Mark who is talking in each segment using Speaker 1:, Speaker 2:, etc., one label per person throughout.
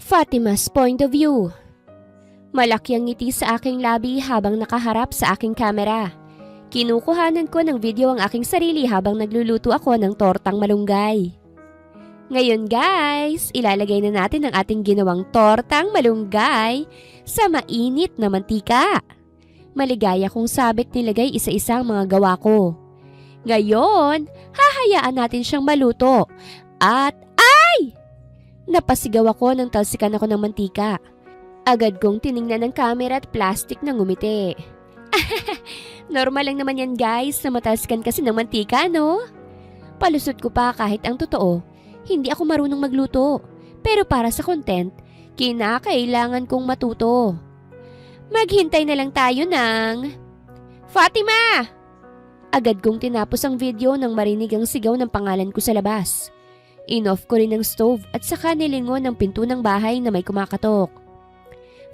Speaker 1: Fatima's point of view. Malaki ang ngiti sa aking labi habang nakaharap sa aking kamera. Kinukuhanan ko ng video ang aking sarili habang nagluluto ako ng tortang malunggay. Ngayon guys, ilalagay na natin ang ating ginawang tortang malunggay sa mainit na mantika. Maligaya kong sabik nilagay isa-isang mga gawa ko. Ngayon, hahayaan natin siyang maluto at napasigaw ako nang talsikan ako ng mantika. Agad kong tiningnan ng camera at plastic na ngumiti. Normal lang naman yan guys na matalsikan kasi ng mantika, no? Palusot ko pa kahit ang totoo, hindi ako marunong magluto. Pero para sa content, kinakailangan kong matuto. Maghintay na lang tayo ng... Fatima! Agad kong tinapos ang video nang marinig ang sigaw ng pangalan ko sa labas. In-off ko rin ang stove at saka nilingon ang pinto ng bahay na may kumakatok.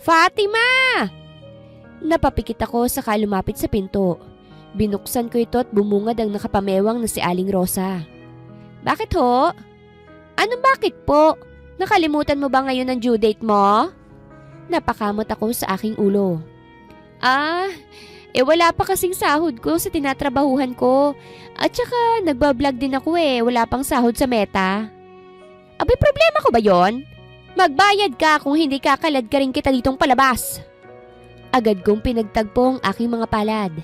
Speaker 1: Fatima! Napapikit ako saka lumapit sa pinto. Binuksan ko ito at bumungad ang nakapamewang na si Aling Rosa. Bakit ho? Anong bakit po? Nakalimutan mo ba ngayon ang due date mo? Napakamot ako sa aking ulo. Wala pa kasing sahod ko sa tinatrabahuhan ko. At saka nagbablog din ako wala pang sahod sa Meta. Abay, problema ko ba yon? Magbayad ka kung hindi kakalad ka rin kita ditong palabas. Agad kong pinagtagpo ang aking mga palad.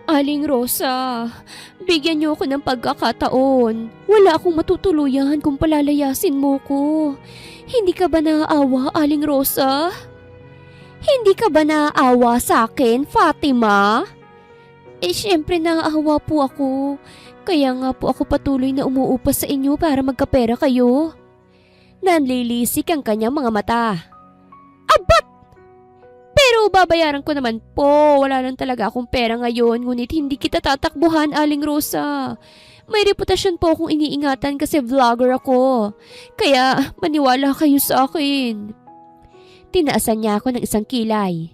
Speaker 1: Aling Rosa, bigyan niyo ako ng pagkakataon. Wala akong matutuluyan kung palalayasin mo ko. Hindi ka ba naaawa, Aling Rosa? Hindi ka ba naaawa sa akin, Fatima? Siyempre naaawa po ako. Kaya nga po ako patuloy na umuupas sa inyo para magkapera kayo. Nanlilisik ang kanyang mga mata. Abat! Pero babayaran ko naman po. Wala lang talaga akong pera ngayon, ngunit hindi kita tatakbuhan, Aling Rosa. May reputasyon po akong iniingatan kasi vlogger ako. Kaya maniwala kayo sa akin. Tinaasan niya ako ng isang kilay.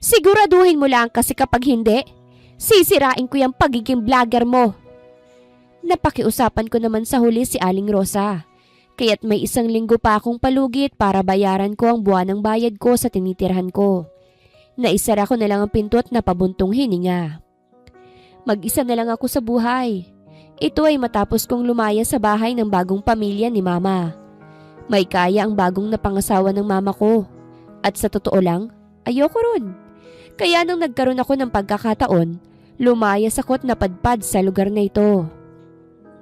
Speaker 1: Siguraduhin mo lang kasi kapag hindi, sisirain ko yung pagiging vlogger mo. Napakiusapan ko naman sa huli si Aling Rosa. Kaya't may 1 linggo pa akong palugit para bayaran ko ang buwan ng bayad ko sa tinitirhan ko. Naisara ko na lang ang pinto at napabuntong hininga. Mag-isa na lang ako sa buhay. Ito ay matapos kong lumaya sa bahay ng bagong pamilya ni Mama. May kaya ang bagong napangasawa ng mama ko. At sa totoo lang, ayoko ron. Kaya nang nagkaroon ako ng pagkakataon, lumayas ako at napadpad sa lugar na ito.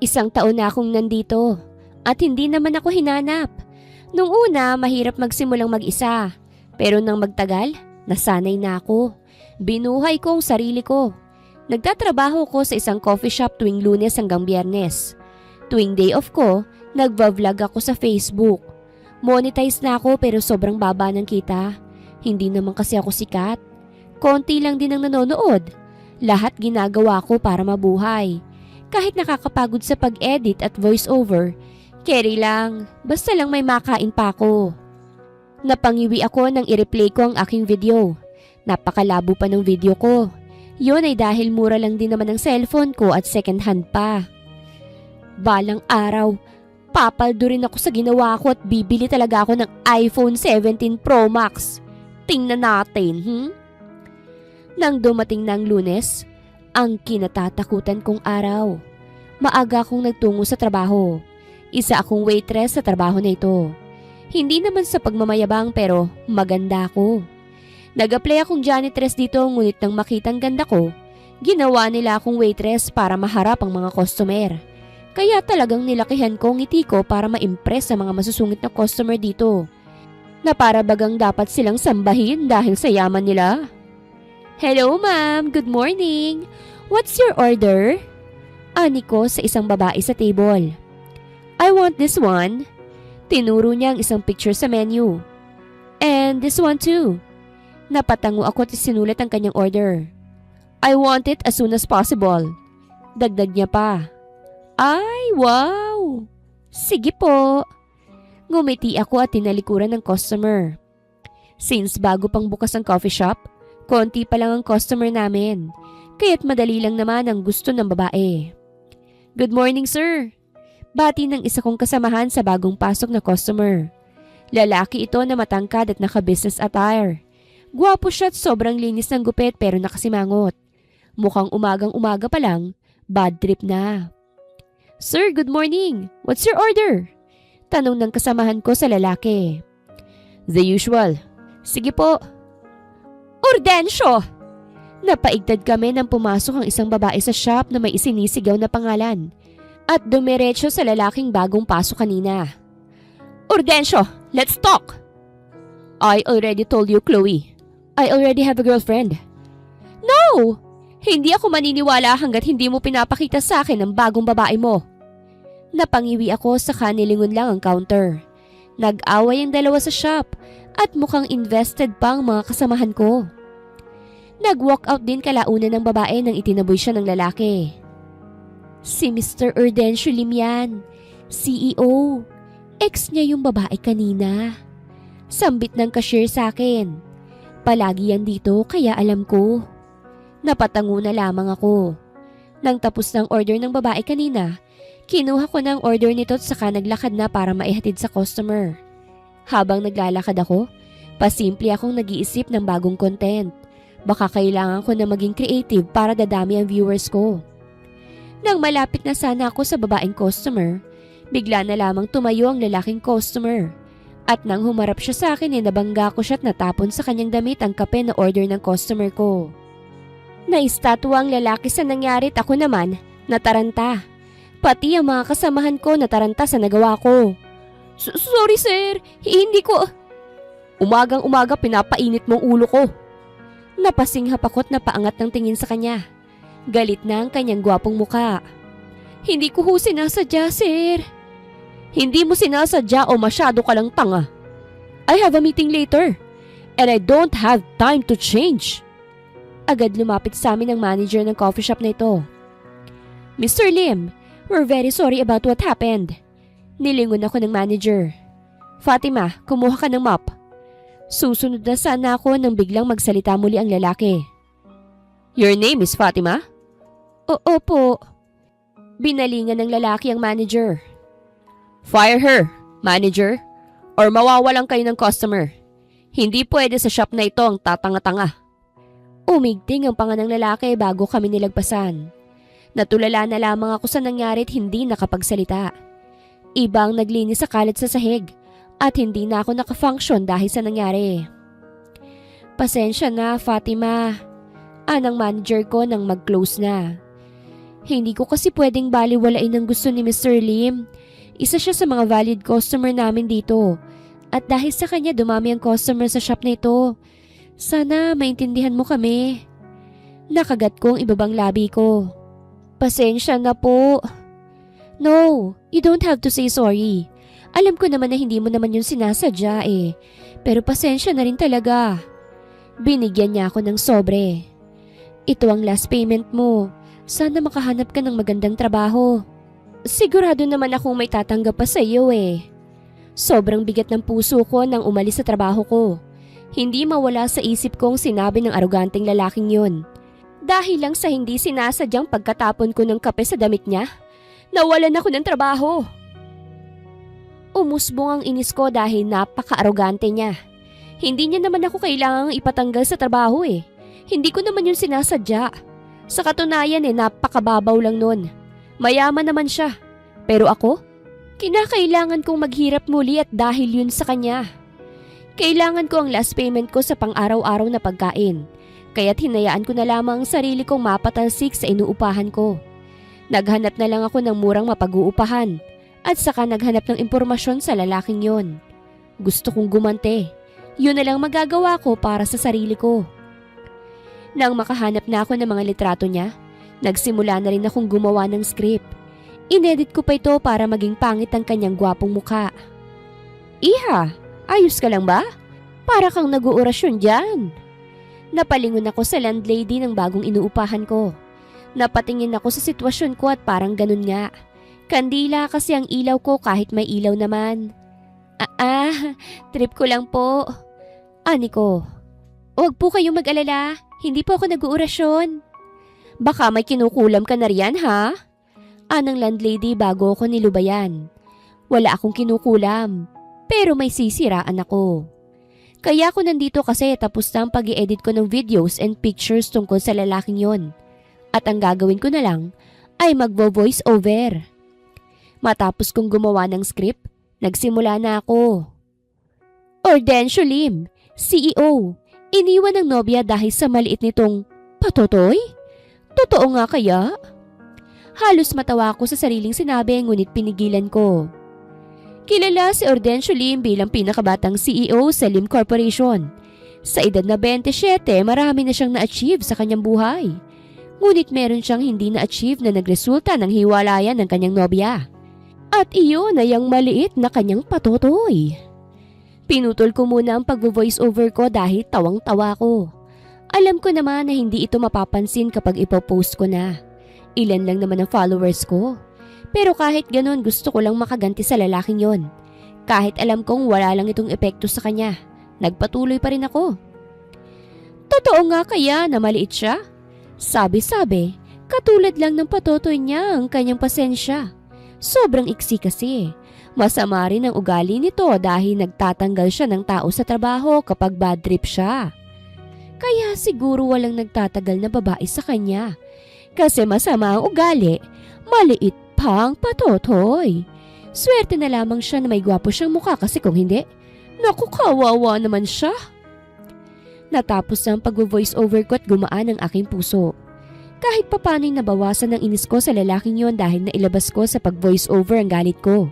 Speaker 1: 1 taon na akong nandito at hindi naman ako hinanap. Nung una, mahirap magsimulang mag-isa. Pero nang magtagal, nasanay na ako. Binuhay ko ang sarili ko. Nagtatrabaho ko sa isang coffee shop tuwing Lunes hanggang Biyernes. Tuwing day off ko, nagva-vlog ako sa Facebook. Monetize na ako pero sobrang baba ng kita. Hindi naman kasi ako sikat. Konti lang din ang nanonood. Lahat ginagawa ko para mabuhay. Kahit nakakapagod sa pag-edit at voice-over, carry lang. Basta lang may makain pa ako. Napangiwi ako nang i-replay ko ang aking video. Napakalabo pa ng video ko. Yun ay dahil mura lang din naman ang cellphone ko at second hand pa. Balang araw, papaldo rin ako sa ginawa ko at bibili talaga ako ng iPhone 17 Pro Max. Tingnan natin, Nang dumating ng Lunes, ang kinatatakutan kong araw. Maaga akong nagtungo sa trabaho. Isa akong waitress sa trabaho na ito. Hindi naman sa pagmamayabang pero maganda ako. Nag-apply akong janitress dito ngunit nang makitang ganda ko, ginawa nila akong waitress para maharap ang mga customer. Kaya talagang nilakihan ko ang ngiti ko para ma-impress sa mga masusungit na customer dito. Na para bagang dapat silang sambahin dahil sa yaman nila. Hello ma'am, good morning. What's your order? Ani ko sa isang babae sa table. I want this one. Tinuro niya ang isang picture sa menu. And this one too. Napatango ako at sinulat ang kanyang order. I want it as soon as possible. Dagdag niya pa. Ay, wow! Sige po. Ngumiti ako at tinalikuran ng customer. Since bago pang bukas ang coffee shop, konti pa lang ang customer namin. Kaya't madali lang naman ang gusto ng babae. Good morning, sir. Bati ng isa kong kasamahan sa bagong pasok na customer. Lalaki ito na matangkad at naka-business attire. Gwapo siya at sobrang linis ng gupit pero nakasimangot. Mukhang umagang-umaga pa lang, bad trip na. Sir, good morning. What's your order? Tanong ng kasamahan ko sa lalaki. The usual. Sige po. Ordensyo! Napaigtad kami nang pumasok ang isang babae sa shop na may isinisigaw na pangalan at dumiretso sa lalaking bagong pasok kanina. Ordensyo, let's talk! I already told you, Chloe. I already have a girlfriend. No! Hindi ako maniniwala hanggat hindi mo pinapakita sa akin ang bagong babae mo. Napangiwi ako sa kanilingon lang ang counter. Nag-away ang dalawa sa shop at mukhang invested pa ang mga kasamahan ko. Nag-walk out din kalauna ng babae nang itinaboy siya ng lalaki. Si Mr. Urdencio Lim yan, CEO. Ex niya yung babae kanina. Sambit ng cashier sa akin. Palagi yan dito kaya alam ko. Napatango na lamang ako. Nang tapos ng order ng babae kanina, kinuha ko ng order nito at saka naglakad na para maihatid sa customer. Habang naglalakad ako, pasimple akong nag-iisip ng bagong content. Baka kailangan ko na maging creative para dadami ang viewers ko. Nang malapit na sana ako sa babaeng customer, bigla na lamang tumayo ang lalaking customer. At nang humarap siya sa akin, nabangga ko siya at natapon sa kanyang damit ang kape na order ng customer ko. Naistatwa ang lalaki sa nangyari at ako naman nataranta. Pati ang mga kasamahan ko nataranta sa nagawa ko. Sorry sir, hindi ko... Umagang-umaga pinapainit mong ulo ko. Napasinghap ako't napaangat ng tingin sa kanya. Galit na ang kanyang gwapong muka. Hindi ko ho sinasadya, sir. Hindi mo sinasadya o masyado ka lang tanga. I have a meeting later and I don't have time to change. Agad lumapit sa amin ang manager ng coffee shop na ito. Mr. Lim, we're very sorry about what happened. Nilingon ako ng manager. Fatima, kumuha ka ng mop. Susunod na sana ako nang biglang magsalita muli ang lalaki. Your name is Fatima? Opo. Binalingan ng lalaki ang manager. Fire her, manager, or mawawalan kayo ng customer. Hindi pwede sa shop na ito ang tatanga-tanga. Umigting ang panga ng lalaki bago kami nilagpasan. Natulala na lamang ako sa nangyari at hindi nakapagsalita. Ibang naglinis sa kalat sa sahig. At hindi na ako nakafunction dahil sa nangyari. Pasensya na, Fatima. Anang manager ko nang mag-close na. Hindi ko kasi pwedeng baliwalain ang gusto ni Mr. Lim. Isa siya sa mga valid customer namin dito. At dahil sa kanya dumami ang customer sa shop na ito. Sana maintindihan mo kami. Nakagat ko ang ibabang labi ko. Pasensya na po. No, you don't have to say sorry. Alam ko naman na hindi mo naman yun sinasadya eh. Pero pasensya na rin talaga. Binigyan niya ako ng sobre. Ito ang last payment mo. Sana makahanap ka ng magandang trabaho. Sigurado naman akong may tatanggap pa sa iyo eh. Sobrang bigat ng puso ko nang umalis sa trabaho ko. Hindi mawala sa isip kong sinabi ng aroganteng lalaking yun. Dahil lang sa hindi sinasadyang pagkatapon ko ng kape sa damit niya, nawalan ako ng trabaho. Umusbong ang inis ko dahil napaka-arogante niya. Hindi niya naman ako kailangang ipatanggal sa trabaho eh. Hindi ko naman yun sinasadya. Sa katunayan napakababaw lang nun. Mayaman naman siya. Pero ako, kinakailangan kong maghirap muli at dahil yun sa kanya. Kailangan ko ang last payment ko sa pang-araw-araw na pagkain. Kaya't hinayaan ko na lamang ang sarili kong mapatalsik sa inuupahan ko. Naghanap na lang ako ng murang mapag-uupahan. At saka naghanap ng impormasyon sa lalaking yon. Gusto kong gumante. Yun na lang magagawa ko para sa sarili ko. Nang makahanap na ako ng mga litrato niya, nagsimula na rin akong gumawa ng script. Inedit ko pa ito para maging pangit ang kanyang gwapong mukha. Iha, ayos ka lang ba? Para kang nag-uurasyon dyan. Napalingon ako sa landlady ng bagong inuupahan ko. Napatingin ako sa sitwasyon ko at parang ganun nga. Kandila kasi ang ilaw ko kahit may ilaw naman. Trip ko lang po. Ani ko, huwag po kayong mag-alala. Hindi po ako nag-uurasyon. Baka may kinukulam ka na riyan ha? Anang landlady bago ako nilubayan. Wala akong kinukulam, pero may sisiraan ako. Kaya ako nandito kasi tapos na ang pag-i-edit ko ng videos and pictures tungkol sa lalaking yon. At ang gagawin ko na lang ay magvo-voice over. Matapos kong gumawa ng script, nagsimula na ako. Ordencio Lim, CEO, iniwan ng nobya dahil sa maliit nitong patotoy? Totoo nga kaya? Halos matawa ako sa sariling sinabi ngunit pinigilan ko. Kilala si Ordencio Lim bilang pinakabatang CEO sa Lim Corporation. Sa edad na 27, marami na siyang na-achieve sa kanyang buhay. Ngunit meron siyang hindi na-achieve na nagresulta ng hiwalayan ng kanyang nobya. At iyon ay ang maliit na kanyang patotoy. Pinutol ko muna ang pag-voice over ko dahil tawang-tawa ko. Alam ko naman na hindi ito mapapansin kapag ipopost ko na. Ilan lang naman ang followers ko. Pero kahit ganun gusto ko lang makaganti sa lalaking yon. Kahit alam kong wala lang itong epekto sa kanya, nagpatuloy pa rin ako. Totoo nga kaya na maliit siya? Sabi-sabi, katulad lang ng patotoy niya ang kanyang pasensya. Sobrang iksi kasi. Masama rin ang ugali nito dahil nagtatanggal siya ng tao sa trabaho kapag bad trip siya. Kaya siguro walang nagtatagal na babae sa kanya. Kasi masama ang ugali, maliit pang patotoy. Swerte na lamang siya na may gwapo siyang mukha kasi kung hindi, naku kawawa naman siya. Natapos ang pag-voice over ko at gumaan ang aking puso. Kahit papano'y nabawasan ang inis ko sa lalaking yon dahil nailabas ko sa pag-voice over ang galit ko.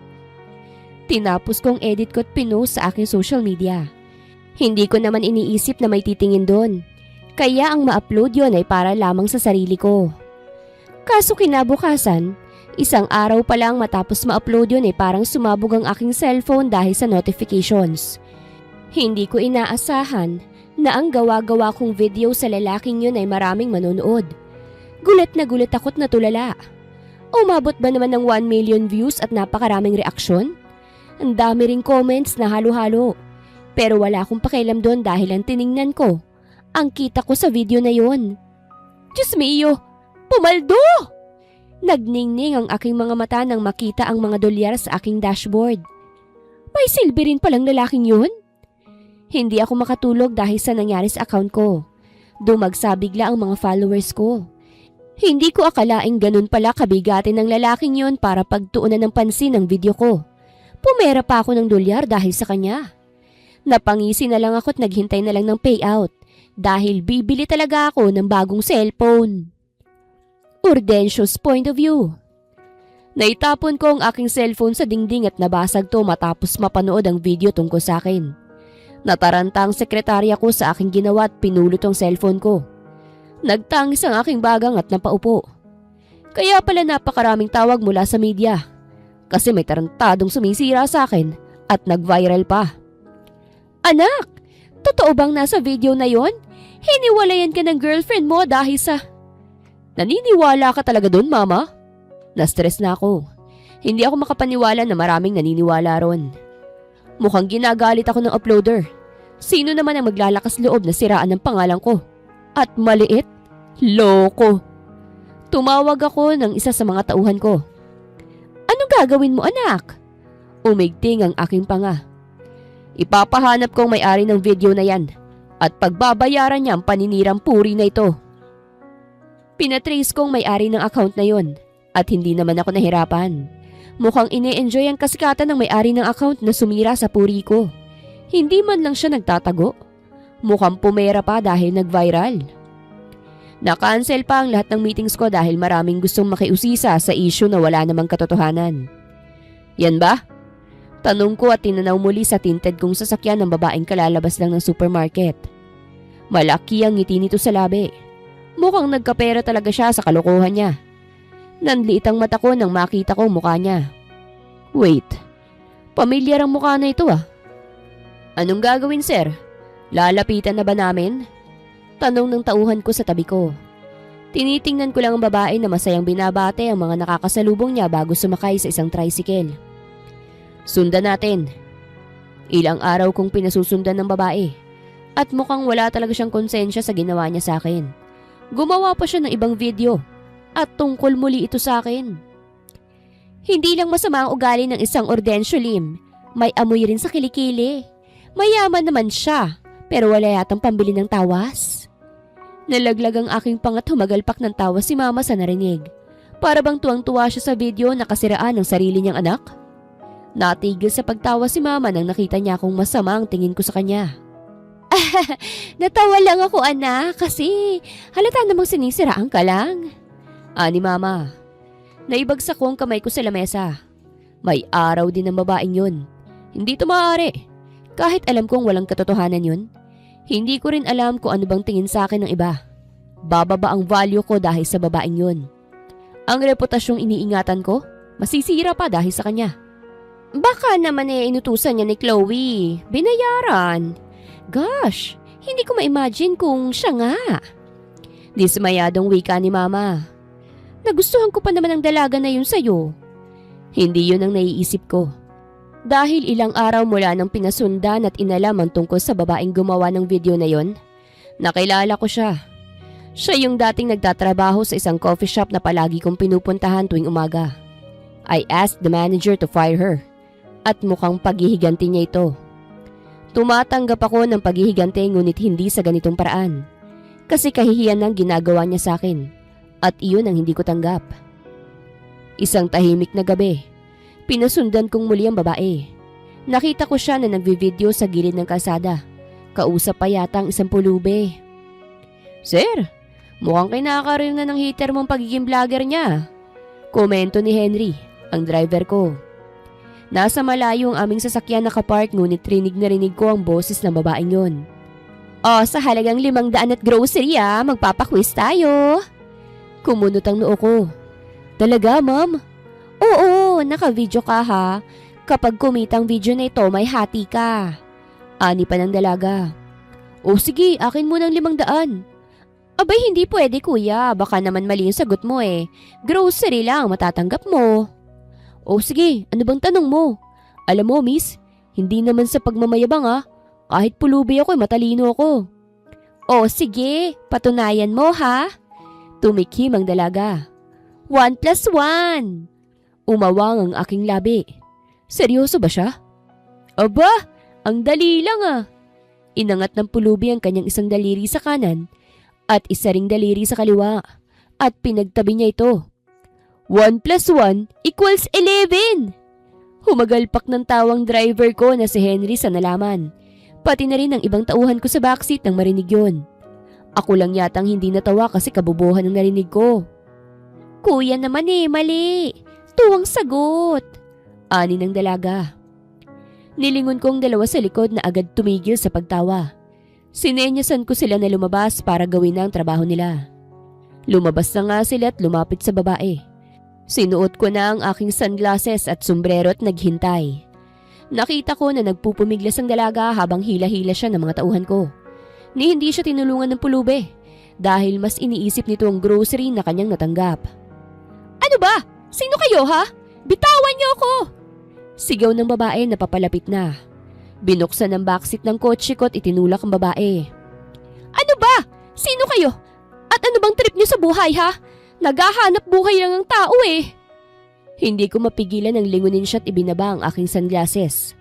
Speaker 1: Tinapos kong edit ko at pinost sa aking social media. Hindi ko naman iniisip na may titingin doon. Kaya ang ma-upload yon ay para lamang sa sarili ko. Kaso kinabukasan, isang araw pa lang matapos ma-upload yun ay parang sumabog ang aking cellphone dahil sa notifications. Hindi ko inaasahan na ang gawa-gawa kong video sa lalaking yun ay maraming manonood. Gulat na gulat ako't natulala. Umabot ba naman ng 1 million views at napakaraming reaksyon? Ang dami ring comments na halo-halo. Pero wala akong pakialam doon dahil ang tiningnan ko, ang kita ko sa video na yon. Diyos mio! Pumaldo! Nagningning ang aking mga mata nang makita ang mga dolyar sa aking dashboard. May silbi rin palang lalaking yun? Hindi ako makatulog dahil sa nangyari sa account ko. Dumagsa bigla ang mga followers ko. Hindi ko akalaing ganun pala kabigatin ng lalaking yun para pagtuunan ng pansin ng video ko. Pumera pa ako ng dolyar dahil sa kanya. Napangisi na lang ako at naghintay na lang ng payout dahil bibili talaga ako ng bagong cellphone. Ordencio's point of view. Naitapon ko ang aking cellphone sa dingding at nabasag to matapos mapanood ang video tungkol sa akin. Nataranta ang sekretarya ko sa aking ginawa at pinulot ang cellphone ko. Nagtangis ang aking bagang at napaupo. Kaya pala napakaraming tawag mula sa media. Kasi may tarantadong sumisira sa akin at nag-viral pa. Anak, totoo bang nasa video na yon? Hiniwalayan ka ng girlfriend mo dahil sa... Naniniwala ka talaga dun, mama? Na-stress na ako. Hindi ako makapaniwala na maraming naniniwala ron. Mukhang ginagalit ako ng uploader. Sino naman ang maglalakas loob na siraan ng pangalan ko? At maliit? Loko. Tumawag ako ng isa sa mga tauhan ko. Anong gagawin mo, anak? Umigting ang aking panga. Ipapahanap kong may-ari ng video na yan at pagbabayaran niya ang paninirang puri na ito. Pinatrace kong may-ari ng account na yon at hindi naman ako nahirapan. Mukhang ine-enjoy ang kasikatan ng may-ari ng account na sumira sa puri ko. Hindi man lang siya nagtatago. Mukhang pumera pa dahil nag-viral. Na-cancel pa ang lahat ng meetings ko dahil maraming gustong makiusisa sa issue na wala namang katotohanan. Yan ba? Tanong ko at tinanaw muli sa tinted kong sasakyan ng babaeng kalalabas lang ng supermarket. Malaki ang ngiti nito sa labi. Mukhang nagkapera talaga siya sa kalokohan niya. Nanliit ang mata ko nang makita ko mukha niya. Wait, pamilyar ang mukha na ito ah. Anong gagawin, sir? Lalapitan na ba namin? Tanong ng tauhan ko sa tabi ko. Tinitingnan ko lang ang babae na masayang binabate ang mga nakakasalubong niya bago sumakay sa isang tricycle. Sundan natin. Ilang araw kong pinasusundan ng babae at mukhang wala talaga siyang konsensya sa ginawa niya sa akin. Gumawa pa siya ng ibang video at tungkol muli ito sa akin. Hindi lang masama ang ugali ng isang Ordensyo Lim. May amoy rin sa kilikili. Mayaman naman siya, pero wala yatang pambili ng tawas. Nalaglag ang aking pangat, humagalpak ng tawa si Mama sa narinig. Para bang tuwang-tuwa siya sa video na kasiraan ng sarili niyang anak. Natigil sa pagtawa si Mama nang nakita niya akong masama ang tingin ko sa kanya. Natawa lang ako, anak, kasi halata namang sinisiraan ka lang. Ani Mama. Naibagsak ko ang kamay ko sa lamesa. May araw din ang babaeng yun. Hindi ito maaari. Kahit alam kong walang katotohanan yun, hindi ko rin alam kung ano bang tingin sa akin ng iba. Bababa ang value ko dahil sa babaeng yun. Ang reputasyong iniingatan ko, masisira pa dahil sa kanya. Baka naman inutusan niya ni Chloe. Binayaran. Gosh, hindi ko ma-imagine kung siya nga. Dismayadong wika ni Mama. Nagustuhan ko pa naman ang dalaga na yun sa'yo. Hindi yun ang naiisip ko. Dahil ilang araw mula nang pinasundan at inalam ang tungkol sa babaeng gumawa ng video na yun, nakilala ko siya. Siya yung dating nagtatrabaho sa isang coffee shop na palagi kong pinupuntahan tuwing umaga. I asked the manager to fire her. At mukhang paghihiganti niya ito. Tumatanggap ako ng paghihiganti ngunit hindi sa ganitong paraan. Kasi kahihiyan ng ginagawa niya sa akin. At iyon ang hindi ko tanggap. Isang tahimik na gabi, pinasundan kong muli ang babae. Nakita ko siya na nagvi-video sa gilid ng kalsada. Kausap pa yata ang isang pulube. Sir, mukhang kinakaroon na ng hater mong pagiging vlogger niya. Komento ni Henry, ang driver ko. Nasa malayo ang aming sasakyan nakapark ngunit rinig na rinig ko ang boses ng babaeng yon. Sa halagang 500 at grocery magpapaquiz tayo. Kumunot ang noo ko. Talaga, ma'am? Oo, naka-video ka ha. Kapag kumitang video na ito, may hati ka. Ani pa ng dalaga. Sige, akin mo ng 500. Abay, hindi pwede kuya. Baka naman mali yung sagot mo eh. Grocery lang, matatanggap mo. Sige, ano bang tanong mo? Alam mo, miss, hindi naman sa pagmamayabang Kahit pulubi ako, matalino ako. Sige, patunayan mo ha. Tumikim ang dalaga. 1 + 1. Umawang ang aking labi. Seryoso ba siya? Aba, ang dali lang Inangat ng pulubi ang kanyang isang daliri sa kanan at isa ring daliri sa kaliwa at pinagtabi niya ito. 1 + 1 = 11. Humagalpak ng tawang driver ko na si Henry sa nalaman. Pati na rin ang ibang tauhan ko sa backseat nang marinig yun. Ako lang yatang hindi natawa kasi kabubuhan ang narinig ko. Kuya naman mali. Tuwang sagot. Ani ng dalaga. Nilingon ko ang dalawa sa likod na agad tumigil sa pagtawa. Sinenyasan ko sila na lumabas para gawin na ang trabaho nila. Lumabas na nga sila at lumapit sa babae. Sinuot ko na ang aking sunglasses at sombrero at naghintay. Nakita ko na nagpupumiglas ang dalaga habang hila-hila siya ng mga tauhan ko. Ni hindi siya tinulungan ng pulube dahil mas iniisip nito ang grocery na kanyang natanggap. Ano ba? Sino kayo ha? Bitawan niyo ako! Sigaw ng babae na papalapit na. Binuksan ang backseat ng kotse ko at itinulak ang babae. Ano ba? Sino kayo? At ano bang trip niyo sa buhay ha? Naghahanap buhay lang ang tao Hindi ko mapigilan ng lingunin siya at ibinaba ang aking sunglasses.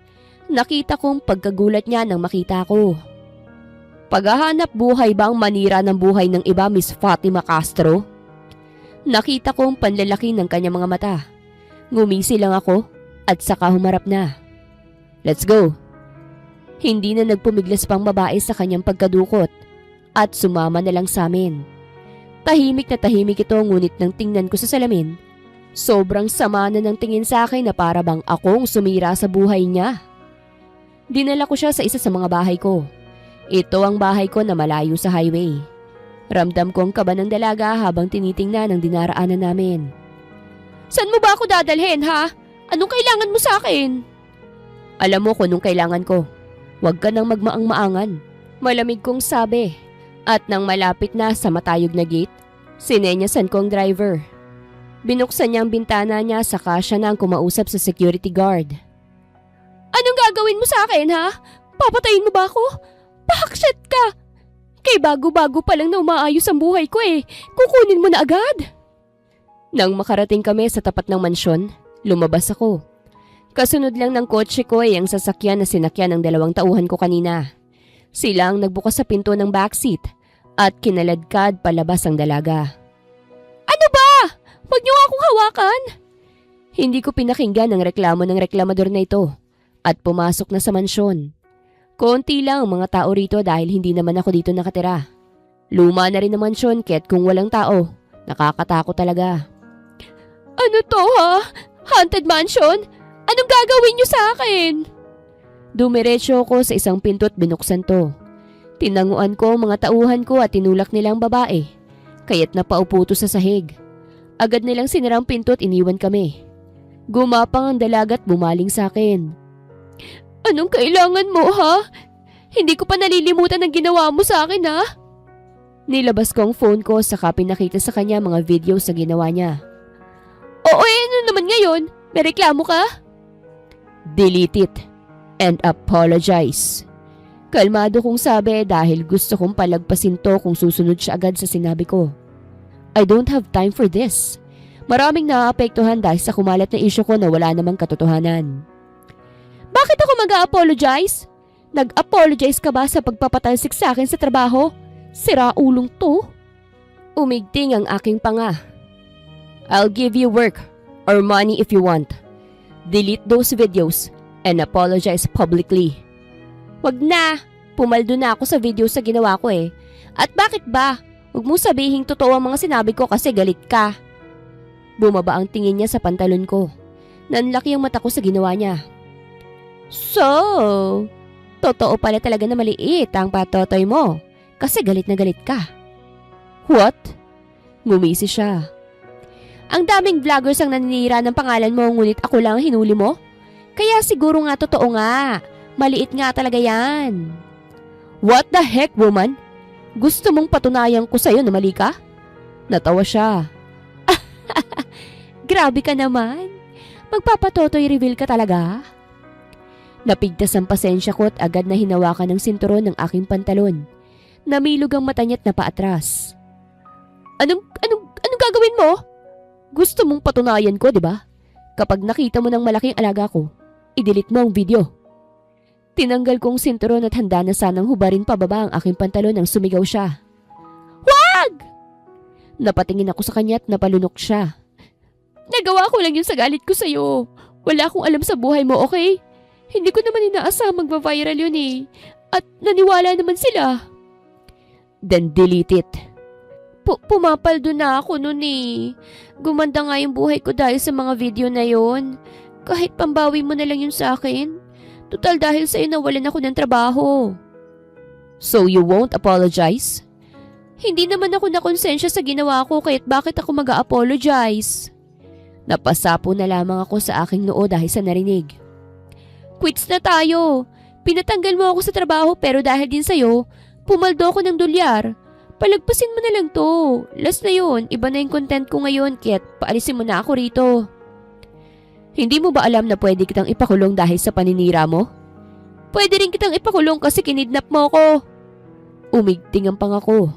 Speaker 1: Nakita kong pagkagulat niya nang makita ko. Paghahanap buhay ba ang manira ng buhay ng iba, Miss Fatima Castro? Nakita kong panlalaki ng kanyang mga mata. Ngumisi lang ako at saka humarap na. Let's go. Hindi na nagpumiglas pang babae sa kanyang pagkadukot at sumama na lang sa amin. Tahimik na tahimik ito ngunit nang tingnan ko sa salamin, sobrang sama na ng tingin sa akin na para bang akong sumira sa buhay niya. Dinala ko siya sa isa sa mga bahay ko. Ito ang bahay ko na malayo sa highway. Ramdam ko ang kaba ng dalaga habang tinitingnan ang dinaraanan namin. Saan mo ba ako dadalhin ha? Anong kailangan mo sa akin? Alam mo kung anong kailangan ko. Huwag ka nang magmaang-maangan. Malamig kong sabi. At nang malapit na sa matayog na gate, sinenyasan ko ang driver. Binuksan niya ang bintana niya saka siya na ang kumausap sa security guard. Anong gagawin mo sa akin ha? Papatayin mo ba ako? Pakshit ka! Kay bago-bago pa lang na umaayos ang buhay ko Kukunin mo na agad. Nang makarating kami sa tapat ng mansyon, Lumabas ako. Kasunod lang ng kotse ko ay ang sasakyan na sinakyan ng 2 tauhan ko kanina. Sila ang nagbukas sa pinto ng backseat at kinaladkad palabas ang dalaga. Ano ba? Huwag niyo akong hawakan! Hindi ko pinakinggan ang reklamo ng reklamador na ito at pumasok na sa mansyon. Konti lang ang mga tao rito dahil hindi naman ako dito nakatira. Luma na rin ang mansyon kaya't kung walang tao, nakakatakot talaga. Ano to ha? Haunted mansion? Anong gagawin niyo sa akin? Dumiretso ko sa isang pinto at binuksan to. Tinanguan ko ang mga tauhan ko at tinulak nilang babae, kaya't napaupo to sa sahig. Agad nilang sinirang pinto at iniwan kami. Gumapang ang dalaga at bumaling sa akin. Anong kailangan mo ha? Hindi ko pa nalilimutan ang ginawa mo sa akin ha? Nilabas ko ang phone ko saka pinakita sa kanya mga video sa ginawa niya. Oo ano naman ngayon? May reklamo ka? Delete it and apologize. Kalmado kong sabi dahil gusto kong palagpasin to kung susunod siya agad sa sinabi ko. I don't have time for this. Maraming naaapektuhan dahil sa kumalat na isyu ko na wala namang katotohanan. Bakit ako mag-a-apologize? Nag-apologize ka ba sa pagpapatalsik sa akin sa trabaho? Sira ulong to. Umigting ang aking panga. I'll give you work or money if you want. Delete those videos and apologize publicly. Wag na. Pumaldo na ako sa video sa ginawa ko eh. At bakit ba? Huwag mo sabihing totoo ang mga sinabi ko kasi galit ka. Bumaba ang tingin niya sa pantalon ko. Nanlaki ang mata ko sa ginawa niya. So, totoo pala talaga na maliit ang patotoy mo kasi galit na galit ka. What? Ngumisi siya. Ang daming vloggers ang naninira ng pangalan mo ngunit ako lang ang hinuli mo? Kaya siguro nga totoo nga. Maliit nga talaga yan. What the heck, woman? Gusto mong patunayan ko sa'yo na mali ka? Natawa siya. Grabe ka naman. Magpapatotoy reveal ka talaga? Napigtas ang pasensya ko at agad na hinawakan ng sinturon ng aking pantalon. Namilog ang mata niya at napaatras. Anong gagawin mo? Gusto mong patunayan ko, di ba? Kapag nakita mo ng malaking alaga ko, i-delete mo ang video. Tinanggal kong sinturon at handa na sanang hubarin pababa ang aking pantalon nang sumigaw siya. Wag! Napatingin ako sa kanya at napalunok siya. Nagawa ko lang yun sa galit ko sa'yo. Wala akong alam sa buhay mo, okay? Hindi ko naman inaasahang magva-viral yun eh. At naniwala naman sila. Then delete it. Pumapaldo na ako nun eh. Gumanda nga yung buhay ko dahil sa mga video na yon. Kahit pambawi mo na lang yun sa akin. Total dahil sa'yo nawalan ako ng trabaho. So you won't apologize? Hindi naman ako nakonsensya sa ginawa ko kaya't bakit ako mag-a-apologize? Napasapo na lamang ako sa aking noo dahil sa narinig. Quits na tayo. Pinatanggal mo ako sa trabaho pero dahil din sa'yo, pumaldo ako ng dolyar. Palagpasin mo na lang to. Last na yun. Iba na yung content ko ngayon kaya't paalisin mo na ako rito. Hindi mo ba alam na pwede kitang ipakulong dahil sa paninira mo? Pwede rin kitang ipakulong kasi kinidnap mo ako. Umigting ang pangako.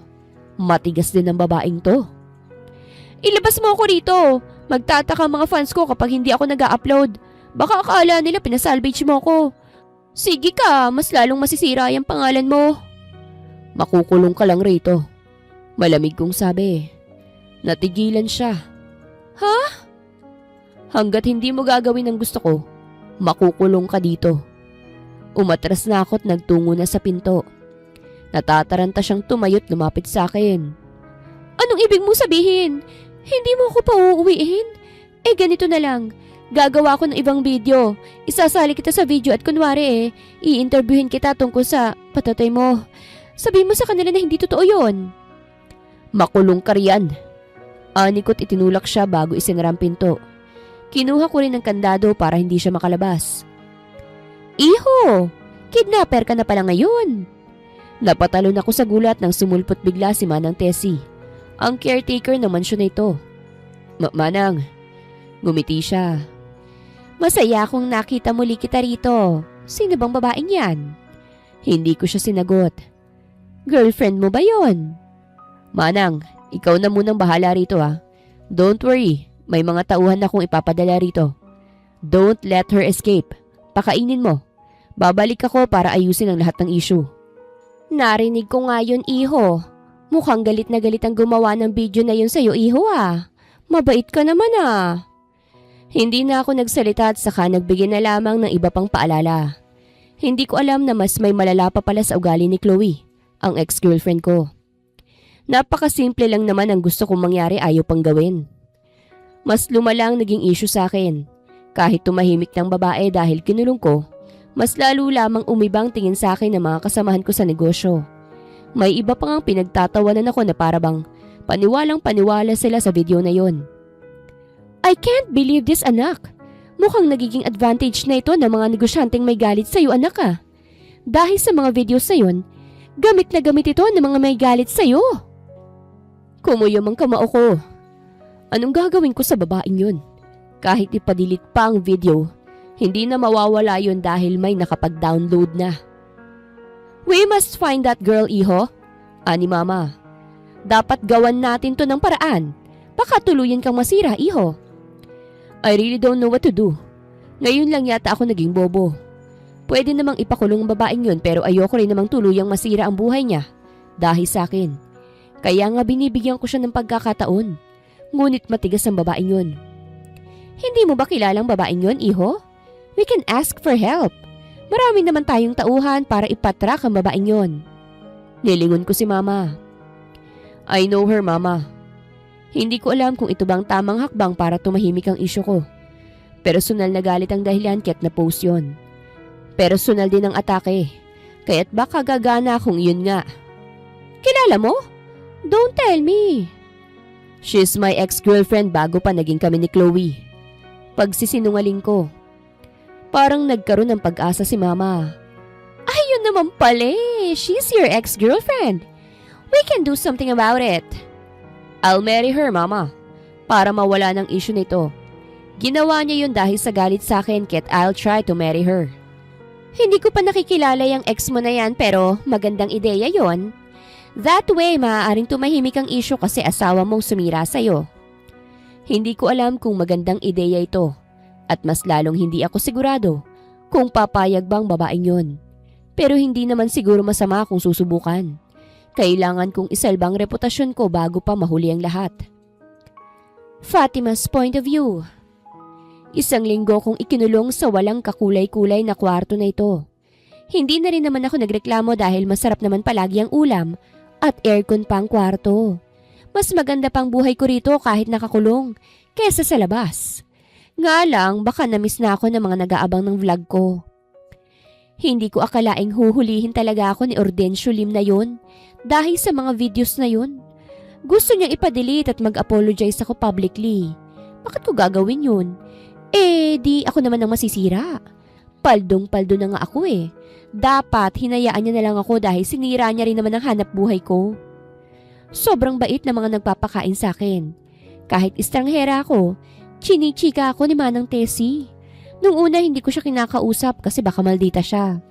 Speaker 1: Matigas din ang babaeng to. Ilabas mo ako rito. Magtataka ang mga fans ko kapag hindi ako nag-a-upload. Baka akala nila pinasalvage mo ako. Sige ka, mas lalong masisira yung pangalan mo. Makukulong ka lang rito. Malamig kong sabi. Natigilan siya. Ha? Hanggat hindi mo gagawin ang gusto ko, makukulong ka dito. Umatras na ako at nagtungo na sa pinto. Natataranta siyang tumayo't lumapit sa akin. Anong ibig mo sabihin? Hindi mo ako pauuwiin? Eh ganito na lang. Gagawa ko ng ibang video. Isasali kita sa video at kunwari i-interviewin kita tungkol sa patatay mo. Sabihin mo sa kanila na hindi totoo yun. Makulong ka riyan. Anikot itinulak siya bago isinara ang pinto. Kinuha ko rin ng kandado para hindi siya makalabas. Iho! Kidnapper ka na pala ngayon. Napatalon ako sa gulat nang sumulpot bigla si Manang Tessie, ang caretaker ng mansyon na ito. Manang, ngumiti siya. Masaya akong nakita muli kita rito. Sino bang babaeng yan? Hindi ko siya sinagot. Girlfriend mo ba yon? Manang, ikaw na munang bahala rito ha. Don't worry, may mga tauhan akong ipapadala rito. Don't let her escape. Pakainin mo. Babalik ako para ayusin ang lahat ng issue. Narinig ko nga yun, iho. Mukhang galit na galit ang gumawa ng video na yun sa'yo, iho ah. Mabait ka naman ah. Hindi na ako nagsalita at saka nagbigay na lamang ng iba pang paalala. Hindi ko alam na mas may malala pa pala sa ugali ni Chloe, ang ex-girlfriend ko. Napakasimple lang naman ang gusto kong mangyari, ayaw pang gawin. Mas lumala ang naging issue sa akin. Kahit tumahimik ng babae dahil kinulong ko, mas lalo lamang umibang tingin sa akin ng mga kasamahan ko sa negosyo. May iba pang pinagtatawanan ako na parabang paniwalang paniwala sila sa video na yon. I can't believe this, anak. Mukhang nagiging advantage na ito ng mga negosyanteng may galit sa'yo, anak ah. Dahil sa mga videos na yon, gamit na gamit ito ng mga may galit sa'yo. Kumuyom ang kamao ko. Anong gagawin ko sa babaeng yun? Kahit ipadilit pa ang video, hindi na mawawala yun dahil may nakapag-download na. We must find that girl, iho. Ani mama. Dapat gawan natin to ng paraan. Baka tuluyan kang masira, iho. I really don't know what to do. Ngayon lang yata ako naging bobo. Pwede namang ipakulong ang babaeng yun pero ayoko rin namang tuluyang masira ang buhay niya. Dahil sa akin. Kaya nga binibigyan ko siya ng pagkakataon. Ngunit matigas ang babaeng yun. Hindi mo ba kilalang babaeng yun, iho? We can ask for help. Marami naman tayong tauhan para ipatrak ang babaeng yon. Nilingon ko si mama. I know her, mama. Hindi ko alam kung ito bang tamang hakbang para tumahimik ang isyu ko. Personal na galit ang dahilan kaya't na-post yon. Personal din ang atake. Kaya't baka gagana kung yun nga. Kilala mo? Don't tell me. She's my ex-girlfriend bago pa naging kami ni Chloe. Pagsisinungaling ko. Parang nagkaroon ng pag-asa si mama. Ayun naman pala eh. She's your ex-girlfriend. We can do something about it. I'll marry her, mama. Para mawala ng issue nito. Ginawa niya yun dahil sa galit sa akin kaya't I'll try to marry her. Hindi ko pa nakikilala yung ex mo na yan pero magandang ideya yon. That way, maaaring tumahimik ang issue kasi asawa mong sumira sa'yo. Hindi ko alam kung magandang ideya ito. At mas lalong hindi ako sigurado kung papayag bang babaeng yon. Pero hindi naman siguro masama kung susubukan. Kailangan kong isalbang reputasyon ko bago pa mahuli ang lahat. Fatima's point of view. 1 linggo kong ikinulong sa walang kakulay-kulay na kwarto na ito. Hindi na rin naman ako nagreklamo dahil masarap naman palagi ang ulam at aircon pa ang kwarto. Mas maganda pang buhay ko rito kahit nakakulong kesa sa labas. Nga lang, baka namiss na ako ng mga nag-aabang ng vlog ko. Hindi ko akalaing huhulihin talaga ako ni Ordencio Lim na yun dahil sa mga videos na yun. Gusto niyang ipadelete at mag-apologize ako publicly. Bakit ko gagawin yun? Di ako naman ang masisira. Paldong-paldo na nga ako eh. Dapat hinayaan niya na lang ako dahil sinira niya rin naman ang hanap buhay ko. Sobrang bait na mga nagpapakain sa akin. Kahit estranghera ako, chinichika ako ni Manang Tessie. Nung una hindi ko siya kinakausap kasi baka maldita siya.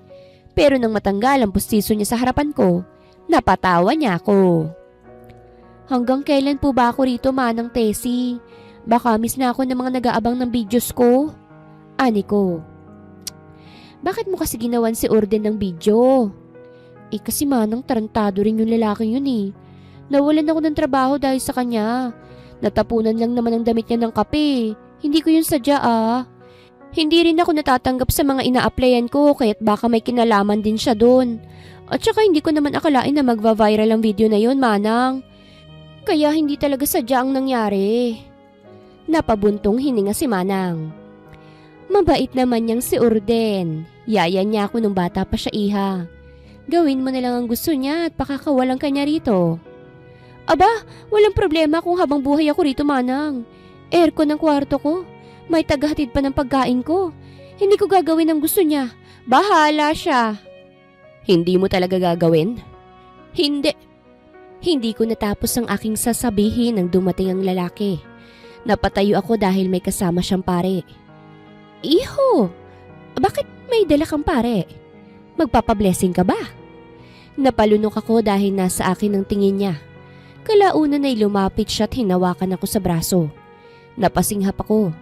Speaker 1: Pero nang matanggal ang pustiso niya sa harapan ko, napatawa niya ako. Hanggang kailan po ba ako rito, Manang Tessie? Baka miss na ako ng mga nag-aabang ng videos ko. Ani ko. Bakit mo kasi ginawan si Orden ng video? Kasi Manang tarantado rin yung lalaki yun eh. Nawalan ako ng trabaho dahil sa kanya. Natapunan lang naman ang damit niya ng kape. Hindi ko yun sadya ah. Hindi rin ako natatanggap sa mga ina-applyan ko kaya't baka may kinalaman din siya doon. At saka hindi ko naman akalain na magva-viral ang video na yun, Manang. Kaya hindi talaga sadya ang nangyari. Napabuntong hininga si Manang. Mabait naman niyang si Orden. Yaya niya ako nung bata pa siya, iha. Gawin mo na lang ang gusto niya at pakakawalan ka niya rito. Aba, walang problema kung habang buhay ako rito, Manang. Aircon ang kwarto ko. May tagahatid pa ng pagkain ko. Hindi ko gagawin ang gusto niya. Bahala siya. Hindi mo talaga gagawin? Hindi. Hindi ko natapos ang aking sasabihin nang dumating ang lalaki. Napatayo ako dahil may kasama siyang pare. Iho, bakit may dala kang pare? Magpapablessing ka ba? Napalunok ako dahil nasa akin ang tingin niya. Kalaunan ay lumapit siya at hinawakan ako sa braso. Napasinghap ako.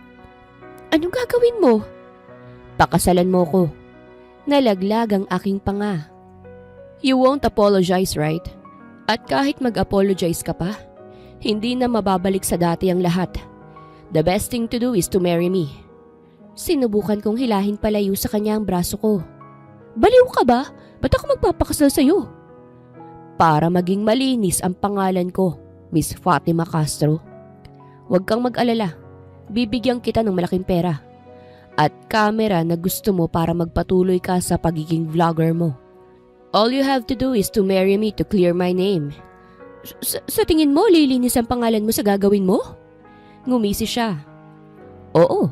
Speaker 1: Anong gagawin mo? Pakasalan mo ko. Nalaglag ang aking panga. You won't apologize, right? At kahit mag-apologize ka pa, hindi na mababalik sa dati ang lahat. The best thing to do is to marry me. Sinubukan kong hilahin palayo sa kanya ang braso ko. Baliw ka ba? Ba't ako magpapakasal sa'yo? Para maging malinis ang pangalan ko, Miss Fatima Castro. Huwag kang mag-alala. Bibigyan kita ng malaking pera. At camera na gusto mo para magpatuloy ka sa pagiging vlogger mo. All you have to do is to marry me to clear my name. Sa tingin mo, lilinis ang pangalan mo sa gagawin mo? Ngumisi siya. Oo,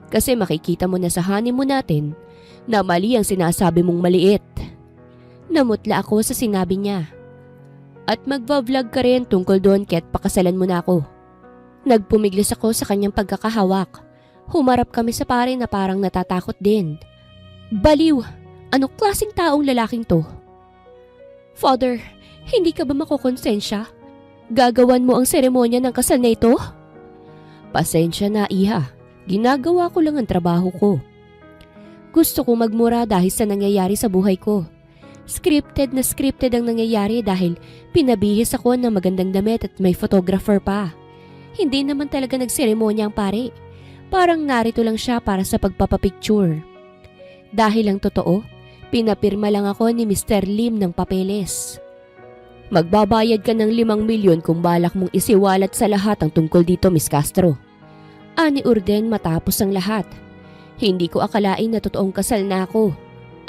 Speaker 1: kasi makikita mo na sa honeymoon natin na mali ang sinasabi mong maliit. Namutla ako sa sinabi niya. At magva-vlog ka rin tungkol doon kaya't pakasalan mo na ako. Nagpumiglas ako sa kanyang pagkakahawak. Humarap kami sa pare na parang natatakot din. Baliw! Anong klaseng taong lalaking to? Father, hindi ka ba makokonsensya? Gagawan mo ang seremonya ng kasal na ito? Pasensya na, iha. Ginagawa ko lang ang trabaho ko. Gusto ko magmura dahil sa nangyayari sa buhay ko. Scripted na scripted ang nangyayari dahil pinabihis ako ng magandang damit at may photographer pa. Hindi naman talaga nagseremonya ang pare. Parang narito lang siya para sa pagpapapicture. Dahil lang totoo, pinapirma lang ako ni Mr. Lim ng papeles. Magbabayad ka ng 5 milyon kung balak mong isiwalat sa lahat ang tungkol dito, Miss Castro. Ani Urden matapos ang lahat. Hindi ko akalain na totoong kasal na ako.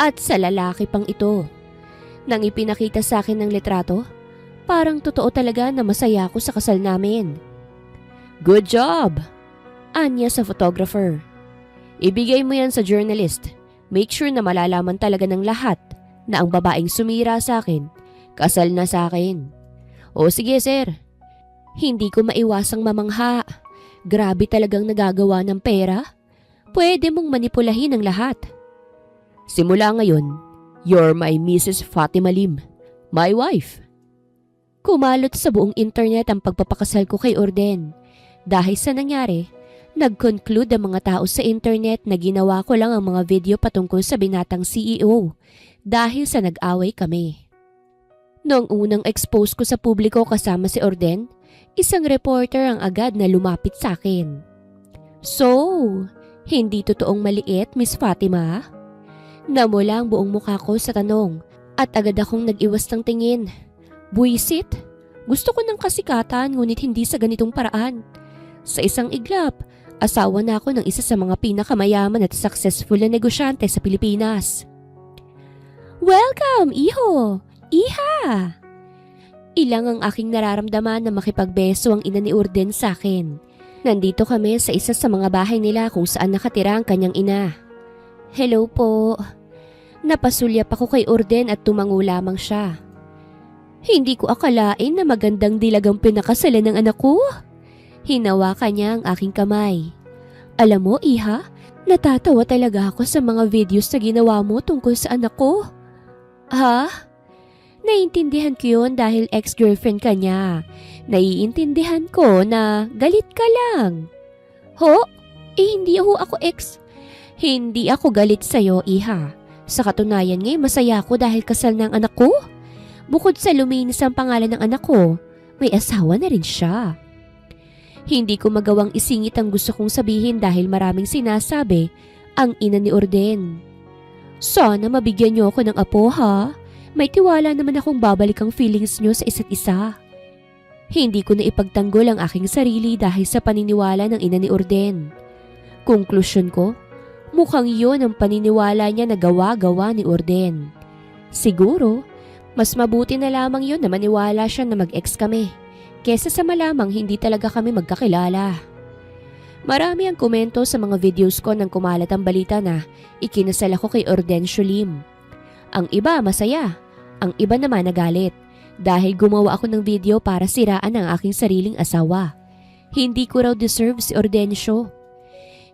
Speaker 1: At sa lalaki pang ito. Nang ipinakita sa akin ng litrato, parang totoo talaga na masaya ako sa kasal namin. Good job! Anya sa photographer. Ibigay mo yan sa journalist. Make sure na malalaman talaga ng lahat na ang babaeng sumira sa akin, kasal na sa akin. O sige sir, hindi ko maiwasang mamangha. Grabe talagang nagagawa ng pera. Pwede mong manipulahin ang lahat. Simula ngayon, you're my Mrs. Fatima Lim, my wife. Kumalot sa buong internet ang pagpapakasal ko kay Urden. Dahil sa nangyari, nag-conclude ang mga tao sa internet na ginawa ko lang ang mga video patungkol sa binatang CEO dahil sa nag-away kami. Noong unang expose ko sa publiko kasama si Urden, isang reporter ang agad na lumapit sa akin. So, hindi totoong maliit, Miss Fatima? Namula ang buong mukha ko sa tanong at agad akong nag-iwas ng tingin. Buisit? Gusto ko ng kasikatan ngunit hindi sa ganitong paraan. Sa isang iglap, asawa na ako ng isa sa mga pinakamayaman at successful na negosyante sa Pilipinas. Welcome, iho! Iha! Ilang ang aking nararamdaman na makipagbeso ang ina ni Urden sa akin. Nandito kami sa isa sa mga bahay nila kung saan nakatira ang kanyang ina. Hello po. Napasulyap ako kay Urden at tumango lamang siya. Hindi ko akalain na magandang dilagang pinakasalan ng anak ko. Hinawakan niya ang aking kamay. Alam mo, iha, natatawa talaga ako sa mga videos na ginawa mo tungkol sa anak ko. Ha? Naiintindihan ko yun dahil ex-girlfriend ka niya. Naiintindihan ko na galit ka lang. Ho? Hindi ako ex. Hindi ako galit sa'yo, iha. Sa katunayan ngayon, masaya ako dahil kasal ng anak ko. Bukod sa luminis ang pangalan ng anak ko, may asawa na rin siya. Hindi ko magawang isingit ang gusto kong sabihin dahil maraming sinasabi ang ina ni Urden. Sana mabigyan niyo ako ng apo ha. May tiwala naman akong babalik ang feelings niyo sa isa't isa. Hindi ko na ipagtanggol ang aking sarili dahil sa paniniwala ng ina ni Urden. Konklusyon ko, mukhang iyon ang paniniwala niya na gawa-gawa ni Urden. Siguro, mas mabuti na lamang yun na maniwala siya na mag-ex kami. Kesa sa malamang hindi talaga kami magkakilala. Marami ang komento sa mga videos ko nang kumalat ang balita na ikinasal ako kay Urdencio Lim. Ang iba masaya, ang iba naman nagalit dahil gumawa ako ng video para siraan ang aking sariling asawa. Hindi ko raw deserve si Urdencio.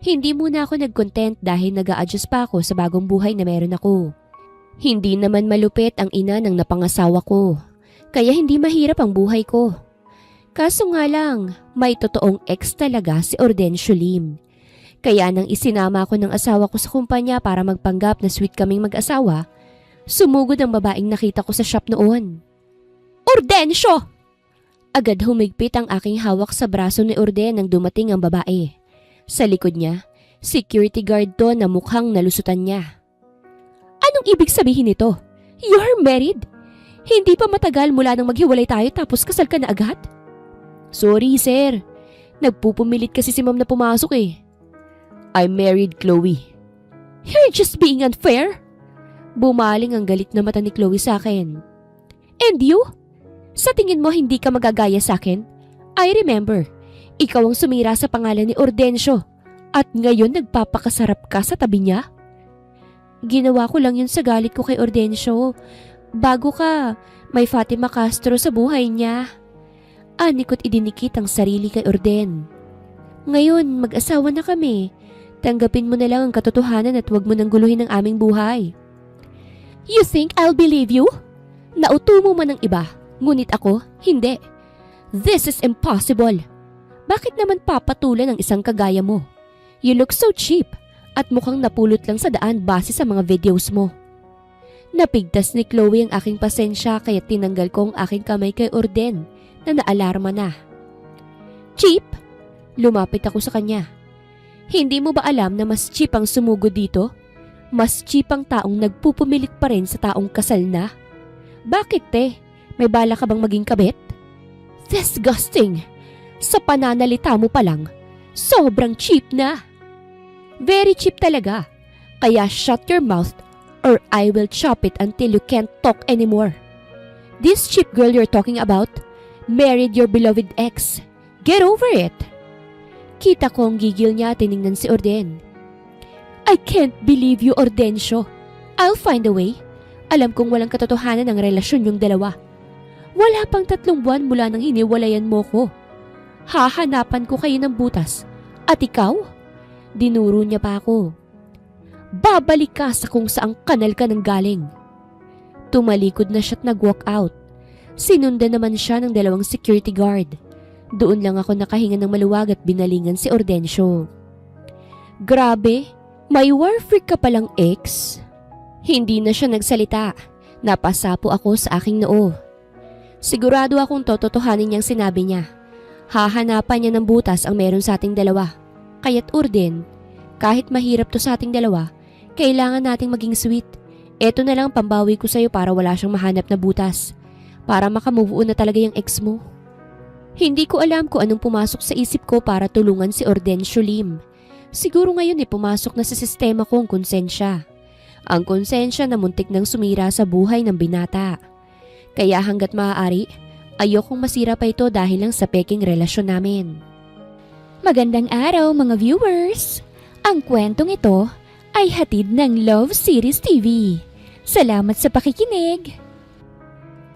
Speaker 1: Hindi muna ako nag-content dahil nag-a-adjust pa ako sa bagong buhay na meron ako. Hindi naman malupit ang ina ng napangasawa ko, kaya hindi mahirap ang buhay ko. Kaso nga lang, may totoong ex talaga si Urdencio Lim. Kaya nang isinama ko ng asawa ko sa kumpanya para magpanggap na sweet kaming mag-asawa, sumugod ang babaeng nakita ko sa shop noon. Ordensyo! Agad humigpit ang aking hawak sa braso ni Orden nang dumating ang babae. Sa likod niya, security guard to na mukhang nalusutan niya. Anong ibig sabihin nito? You're married? Hindi pa matagal mula nang maghiwalay tayo tapos kasal ka na agad? Sorry sir, nagpupumilit kasi si ma'am na pumasok eh. I'm married, Chloe. You're just being unfair. Bumaling ang galit na mata ni Chloe sa akin. And you? Sa tingin mo hindi ka magagaya sa akin? I remember, ikaw ang sumira sa pangalan ni Ordensyo at ngayon nagpapakasarap ka sa tabi niya? Ginawa ko lang yun sa galit ko kay Ordensyo. Bago ka, may Fatima Castro sa buhay niya. Anikot idinikit ang sarili kay Orden. Ngayon, mag-asawa na kami. Tanggapin mo na lang ang katotohanan at huwag mo nang guluhin ang aming buhay. You think I'll believe you? Nauto mo man ng iba, ngunit ako, hindi. This is impossible. Bakit naman papatulan ang isang kagaya mo? You look so cheap at mukhang napulot lang sa daan base sa mga videos mo. Napigtas ni Chloe ang aking pasensya kaya tinanggal ko ang aking kamay kay Orden na naalarma na. Cheap? Lumapit ako sa kanya. Hindi mo ba alam na mas cheap ang sumugod dito? Mas cheap ang taong nagpupumilit pa rin sa taong kasal na? Bakit te? May bala ka bang maging kabit? Disgusting! Sa pananalita mo pa lang, sobrang cheap na. Very cheap talaga. Kaya shut your mouth or I will chop it until you can't talk anymore. This cheap girl you're talking about married your beloved ex. Get over it. Kita ko ang gigil niya at tiningnan si Orden. I can't believe you, Ordensyo. I'll find a way. Alam kong walang katotohanan ang relasyon yung dalawa. Wala pang 3 buwan mula nang hiniwalayan mo ko. Hahanapan ko kayo ng butas. At ikaw? Dinuro niya pa ako. Babalik ka sa kung saang kanal ka nang galing. Tumalikod na siya at nag-walk out. Sinundan naman siya ng 2 security guard. Doon lang ako nakahinga ng maluwag at binalingan si Ordensyo. Grabe, may war freak ka palang ex? Hindi na siya nagsalita. Napasapo ako sa aking noo. Sigurado akong tototohanin niyang sinabi niya. Hahanapan niya ng butas ang meron sa ating dalawa. Kaya't Orden, kahit mahirap to sa ating dalawa, kailangan nating maging sweet. Eto na lang pambawi ko sa'yo para wala siyang mahanap na butas. Para makamove on na talaga yung ex mo. Hindi ko alam kung anong pumasok sa isip ko para tulungan si Ordensyo Lim. Siguro ngayon pumasok na sa sistema ko ang konsensya. Ang konsensya na muntik nang sumira sa buhay ng binata. Kaya hanggat maaari, ayokong masira pa ito dahil lang sa peking relasyon namin. Magandang araw mga viewers! Ang kwentong ito ay hatid ng Love Series TV. Salamat sa pakikinig!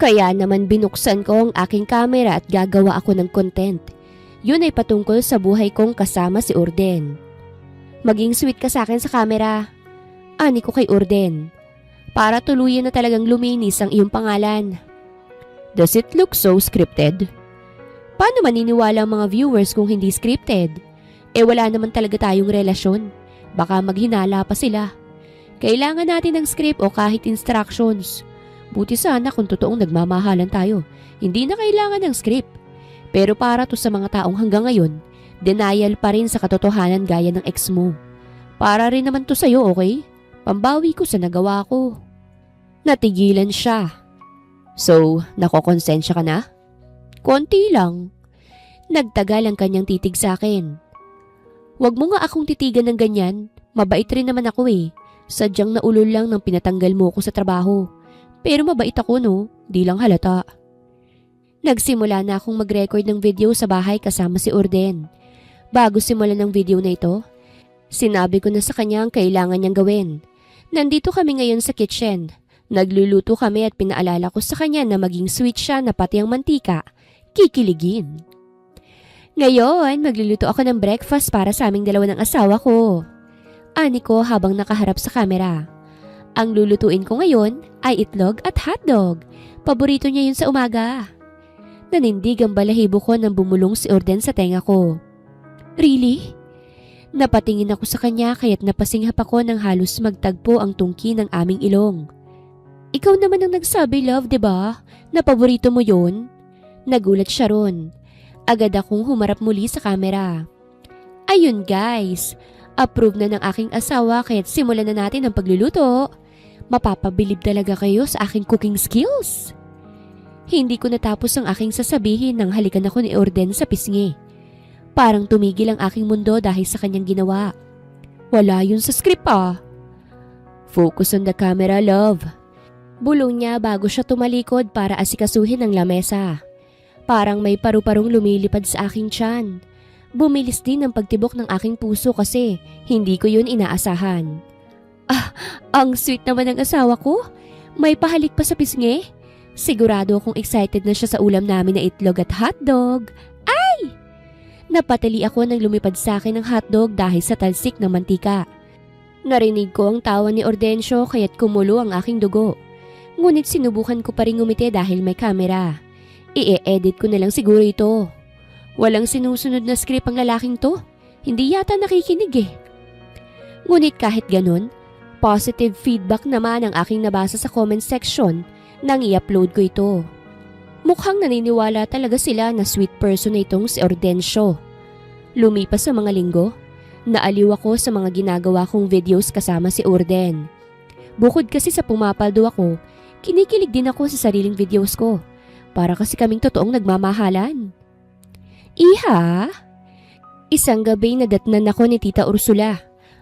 Speaker 1: Kaya naman binuksan ko ang aking camera at gagawa ako ng content. Yun ay patungkol sa buhay kong kasama si Orden. Maging sweet ka sa akin sa camera. Ani ko kay Orden. Para tuluyan na talagang luminis ang iyong pangalan. Does it look so scripted? Paano maniniwala ang mga viewers kung hindi scripted? Wala naman talaga tayong relasyon. Baka maghinala pa sila. Kailangan natin ng script o kahit instructions. Buti sana kung totoong nagmamahalan tayo. Hindi na kailangan ng script. Pero para to sa mga taong hanggang ngayon, denial pa rin sa katotohanan gaya ng ex mo. Para rin naman to sa'yo, okay? Pambawi ko sa nagawa ko. Natigilan siya. So, nakokonsensya ka na? Konti lang. Nagtagal ang kanyang titig sa akin. Huwag mo nga akong titigan ng ganyan. Mabait rin naman ako eh. Sadyang naulol lang nang pinatanggal mo ko sa trabaho. Pero mabait ako no, di lang halata. Nagsimula na akong mag-record ng video sa bahay kasama si Orden. Bago simulan ng video na ito, sinabi ko na sa kanya ang kailangan niyang gawin. Nandito kami ngayon sa kitchen. Nagluluto kami at pinaalala ko sa kanya na maging sweet siya na pati ang mantika, kikiligin. Ngayon, magluluto ako ng breakfast para sa aming dalawa ng asawa ko. Ani ko habang nakaharap sa kamera. Ang lulutuin ko ngayon ay itlog at hotdog. Paborito niya yun sa umaga. Nanindig ang balahibo ko nang bumulong si Orden sa tenga ko. Really? Napatingin ako sa kanya kaya't napasinghap ako ng halos magtagpo ang tungki ng aming ilong. Ikaw naman ang nagsabi, love, 'di ba? Na paborito mo 'yon? Nagulat siya ron. Agad akong humarap muli sa kamera. Ayun guys, approve na ng aking asawa kaya't simulan na natin ang pagluluto. Mapapabilib talaga kayo sa aking cooking skills. Hindi ko natapos ang aking sasabihin nang halikan ako ni Orden sa pisngi. Parang tumigil ang aking mundo dahil sa kanyang ginawa. Wala yun sa script Focus on the camera, love. Bulong niya bago siya tumalikod para asikasuhin ang lamesa. Parang may paru-parong lumilipad sa aking tiyan. Bumilis din ang pagtibok ng aking puso kasi hindi ko yun inaasahan. Ang sweet naman ng asawa ko. May pahalik pa sa pisngi. Sigurado akong excited na siya sa ulam namin na itlog at hotdog. Ay! Napatali ako nang lumipad sa akin ng hotdog dahil sa talsik ng mantika. Narinig ko ang tawa ni Ordencio kaya't kumulo ang aking dugo. Ngunit sinubukan ko pa rin ngumiti dahil may kamera. I-edit ko na lang siguro ito. Walang sinusunod na script ang lalaking to. Hindi yata nakikinig Ngunit kahit ganun, positive feedback naman ang aking nabasa sa comment section nang i-upload ko ito. Mukhang naniniwala talaga sila na sweet person na itong si Ordencio. Lumipas sa mga linggo, naaliw ako sa mga ginagawa kong videos kasama si Orden. Bukod kasi sa pumapaldo ako, kinikilig din ako sa sariling videos ko. Para kasi kaming totoong nagmamahalan. Iha? Isang gabi nadatnan ako ni Tita Ursula,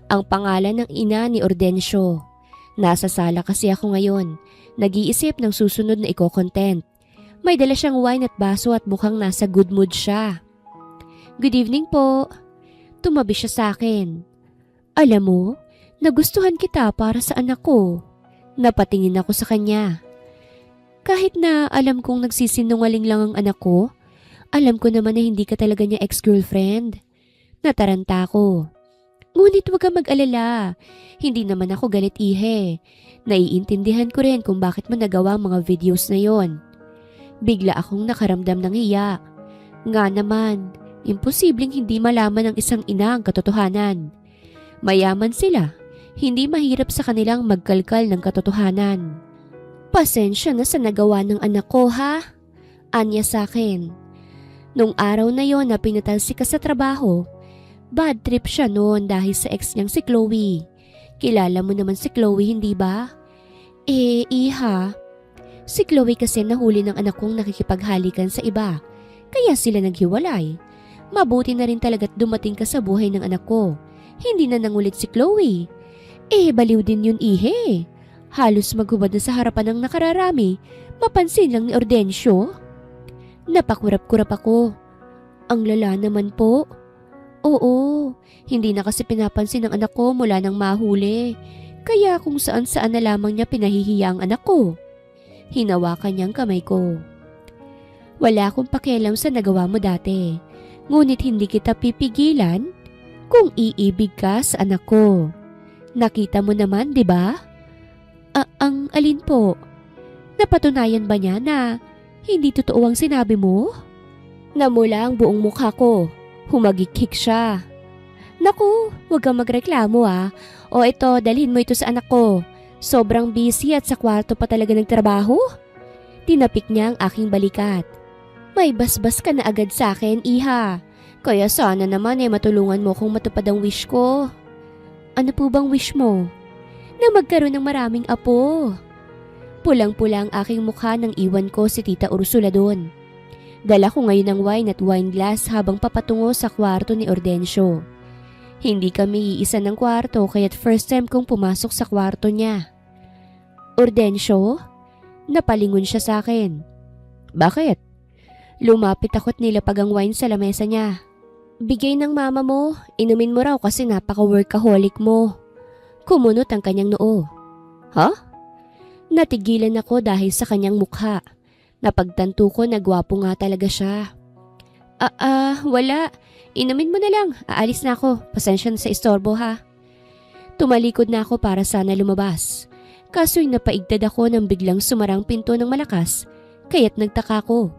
Speaker 1: ang pangalan ng ina ni Ordencio. Nasa sala kasi ako ngayon, nag-iisip ng susunod na iko-content. May dala siyang wine at baso at mukhang nasa good mood siya. Good evening po. Tumabi siya sa akin. Alam mo, nagustuhan kita para sa anak ko. Napatingin ako sa kanya. Kahit na alam kong nagsisinungaling lang ang anak ko, alam ko naman na hindi ka talaga niya ex-girlfriend. Nataranta ako. Ngunit huwag kang mag-alala. Hindi naman ako galit ihe. Naiintindihan ko rin kung bakit mo nagawa ang mga videos na yon. Bigla akong nakaramdam ng hiya. Nga naman, imposibleng hindi malaman ng isang ina ang katotohanan. Mayaman sila, hindi mahirap sa kanilang magkalkal ng katotohanan. Pasensya na sa nagawa ng anak ko ha? Anya sa akin. Nung araw na yon na pinatalsi ka sa trabaho, bad trip siya noon dahil sa ex niyang si Chloe. Kilala mo naman si Chloe, hindi ba? Iha, si Chloe kasi nahuli ng anak kong nakikipaghalikan sa iba, kaya sila naghiwalay. Mabuti na rin talaga't dumating ka sa buhay ng anak ko. Hindi na nangulit si Chloe. Baliw din yun ihe. Halos maghubad na sa harapan ng nakararami, mapansin lang ni Ordencio. Napakurap-kurap ako. Ang lala naman po. Oo, hindi na kasi pinapansin ng anak ko mula nang mahuli. Kaya kung saan-saan na lamang niya pinahihiya ang anak ko. Hinawakan niyang kamay ko. Wala akong pakialam sa nagawa mo dati. Ngunit hindi kita pipigilan kung iibig ka sa anak ko. Nakita mo naman, di ba? Ang alin po? Napatunayan ba niya na hindi totoo ang sinabi mo? Namula ang buong mukha ko. Humagikik siya. Naku, huwag kang magreklamo O ito, dalhin mo ito sa anak ko. Sobrang busy at sa kwarto pa talaga nagtrabaho. Tinapik niya ang aking balikat. May basbas ka na agad sa akin, iha. Kaya sana naman matulungan mo kung matupad ang wish ko. Ano po bang wish mo? Na magkaroon ng maraming apo. Pulang-pula ang aking mukha nang iwan ko si Tita Ursula doon. Dala ko ngayon ng wine at wine glass habang papatungo sa kwarto ni Ordencio. Hindi kami iisa ng kwarto kaya't first time kong pumasok sa kwarto niya. Ordencio? Napalingon siya sa akin. Bakit? Lumapit ako't nilapag ang wine sa lamesa niya. Bigay ng mama mo, inumin mo raw kasi napaka-workaholic mo. Kumunot ang kanyang noo. Ha? Natigilan ako dahil sa kanyang mukha. Napagtanto ko na gwapo nga talaga siya. Wala. Inumin mo na lang. Aalis na ako. Pasensya na sa istorbo ha. Tumalikod na ako para sana lumabas. Kaso'y napaigtad ako nang biglang sumarang pinto ng malakas. Kaya't nagtaka ko.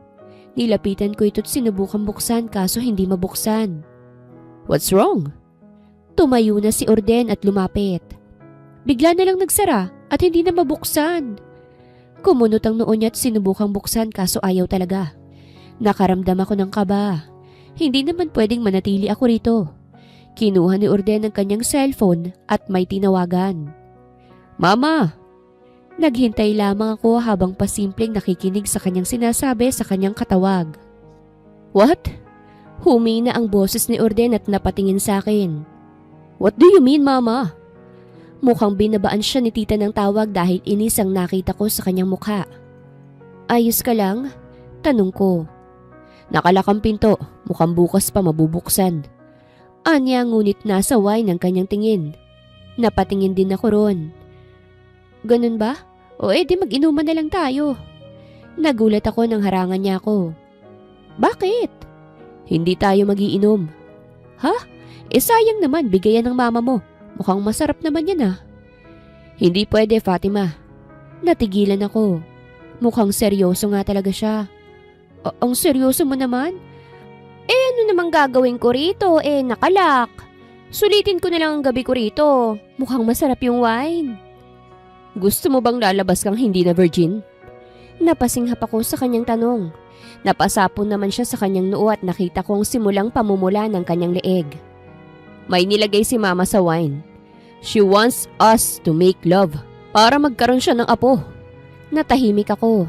Speaker 1: Nilapitan ko ito't sinubukang buksan kaso hindi mabuksan. What's wrong? Tumayo na si Orden at lumapit. Bigla na lang nagsara at hindi na mabuksan. Kumunot ang noo niya at sinubukang buksan kaso ayaw talaga. Nakaramdam ako ng kaba. Hindi naman pwedeng manatili ako rito. Kinuha ni Orden ang kanyang cellphone at may tinawagan. Mama! Naghintay lamang ako habang pasimpleng nakikinig sa kanyang sinasabi sa kanyang katawag. What? Humina ang boses ni Orden at napatingin sa akin. What do you mean, Mama? Mukhang binabaan siya ni tita ng tawag dahil inis ang nakita ko sa kanyang mukha. Ayos ka lang? Tanong ko. Nakalakang pinto, mukhang bukas pa mabubuksan. Anya ngunit nasa wine ang kanyang tingin. Napatingin din ako ron. Ganun ba? O edi mag-inuman na lang tayo. Nagulat ako nang harangan niya ako. Bakit? Hindi tayo magiinom. Ha? Sayang naman, bigayan ng mama mo. Mukhang masarap naman yan ah. Hindi pwede, Fatima. Natigilan ako. Mukhang seryoso nga talaga siya. Ang seryoso mo naman? Ano namang gagawin ko rito? Nakalak. Sulitin ko na lang ang gabi ko rito. Mukhang masarap yung wine. Gusto mo bang lalabas kang hindi na virgin? Napasinghap ako sa kanyang tanong. Napasapon naman siya sa kanyang noo at nakita kong simulang pamumula ng kanyang leeg. May nilagay si mama sa wine. She wants us to make love para magkaroon siya ng apo. Natahimik ako.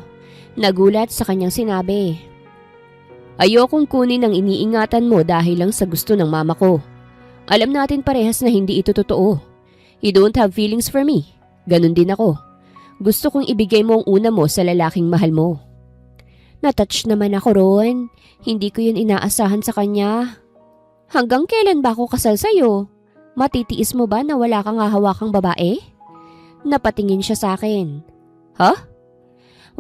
Speaker 1: Nagulat sa kanyang sinabi. Ayokong kunin ang iniingatan mo dahil lang sa gusto ng mama ko. Alam natin parehas na hindi ito totoo. You don't have feelings for me. Ganon din ako. Gusto kong ibigay mo ang una mo sa lalaking mahal mo. Natouch naman ako ron. Hindi ko yun inaasahan sa kanya. Hanggang kailan ba ako kasal sa'yo? Matitiis mo ba na wala kang hahawakang babae? Napatingin siya sa akin. Ha?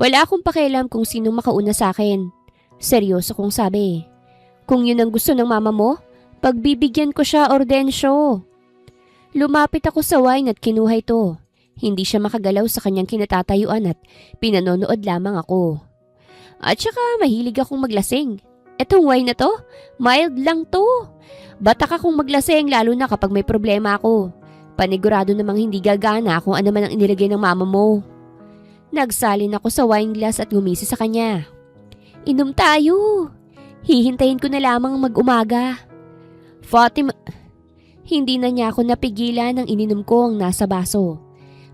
Speaker 1: Wala akong pakialam kung sinong makauna sa akin. Seryoso kong sabi. Kung yun ang gusto ng mama mo, pagbibigyan ko siya, Ordensyo. Lumapit ako sa wine at kinuha ito. Hindi siya makagalaw sa kanyang kinatatayuan at pinanonood lamang ako. At saka mahilig akong maglasing. Etong wine na to, mild lang to. Batak akong maglasing lalo na kapag may problema ako. Panigurado namang hindi gagana kung ano man ang inilagay ng mama mo. Nagsalin ako sa wine glass at gumisi sa kanya. Inom tayo. Hihintayin ko na lamang mag-umaga. Fatima, hindi na niya ako napigilan nang ininom ko ang nasa baso.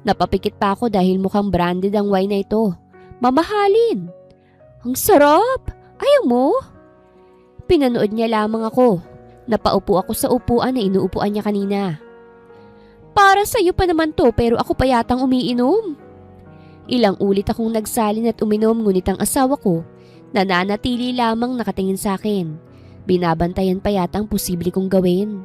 Speaker 1: Napapikit pa ako dahil mukhang branded ang wine na ito. Mamahalin. Ang sarap. Ayaw mo? Pinanood niya lamang ako. Napaupo ako sa upuan na inuupuan niya kanina. Para sa'yo pa naman to pero ako pa yatang umiinom. Ilang ulit akong nagsalin at uminom ngunit ang asawa ko nananatili lamang nakatingin sa akin. Binabantayan pa yata ang posible kong gawin.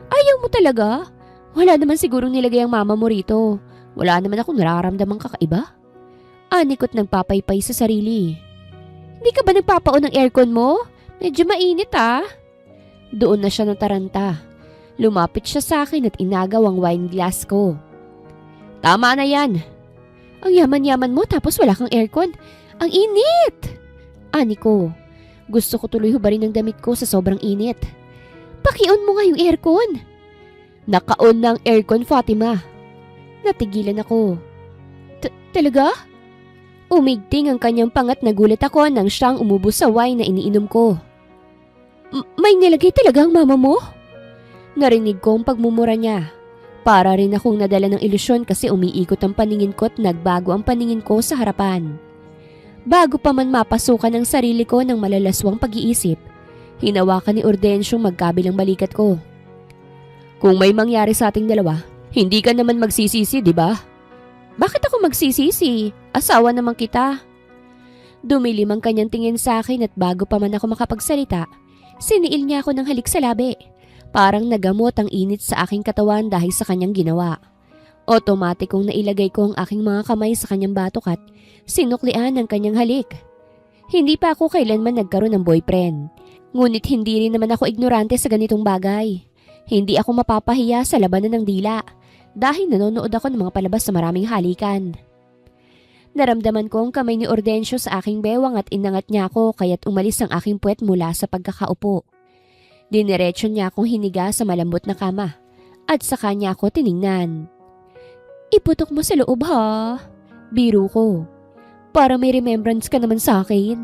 Speaker 1: Ayaw mo talaga? Wala naman sigurong nilagay ang mama mo rito. Wala naman akong nararamdamang kakaiba. Anikot nagpapaypay sa sarili. Hindi ka ba nagpapaon ng aircon mo? Medyo mainit ah. Doon na siya nataranta. Lumapit siya sa akin at inagaw ang wine glass ko. Tama na yan. Ang yaman-yaman mo tapos wala kang aircon. Ang init! Ani ko. Gusto ko tuloy hubarin ang damit ko sa sobrang init. Paki-on mo nga yung aircon. Naka-on ng aircon, Fatima. Natigilan ako. Talaga? Umigting ang kanyang pangat, nagulat ako nang siyang umubos sa wine na iniinom ko. May nilagay talaga ang mama mo? Narinig ko ang pagmumura niya. Para rin akong nadala ng ilusyon kasi umiikot ang paningin ko at nagbago ang paningin ko sa harapan. Bago pa man mapasukan ang sarili ko ng malalaswang pag-iisip, hinawakan ni Ordensyong magkabilang balikat ko. Kung may mangyari sa ating dalawa, hindi ka naman magsisisi, di ba? Bakit ako magsisisi? Asawa naman kita. Dumilim ang kanyang tingin sa akin at bago pa man ako makapagsalita, siniil niya ako ng halik sa labi. Parang nagamot ang init sa aking katawan dahil sa kanyang ginawa. Otomatikong nailagay ko ang aking mga kamay sa kanyang batok at sinuklian ang kanyang halik. Hindi pa ako kailanman nagkaroon ng boyfriend. Ngunit hindi rin naman ako ignorante sa ganitong bagay. Hindi ako mapapahiya sa labanan ng dila dahil nanonood ako ng mga palabas sa maraming halikan. Naramdaman ko ang kamay ni Ordensyo sa aking bewang at inangat niya ako kaya't umalis ang aking puwet mula sa pagkakaupo. Diniretso niya akong hiniga sa malambot na kama at saka niya ako tiningnan. Iputok mo sa loob ha? Biro ko. Para may remembrance ka naman sa akin.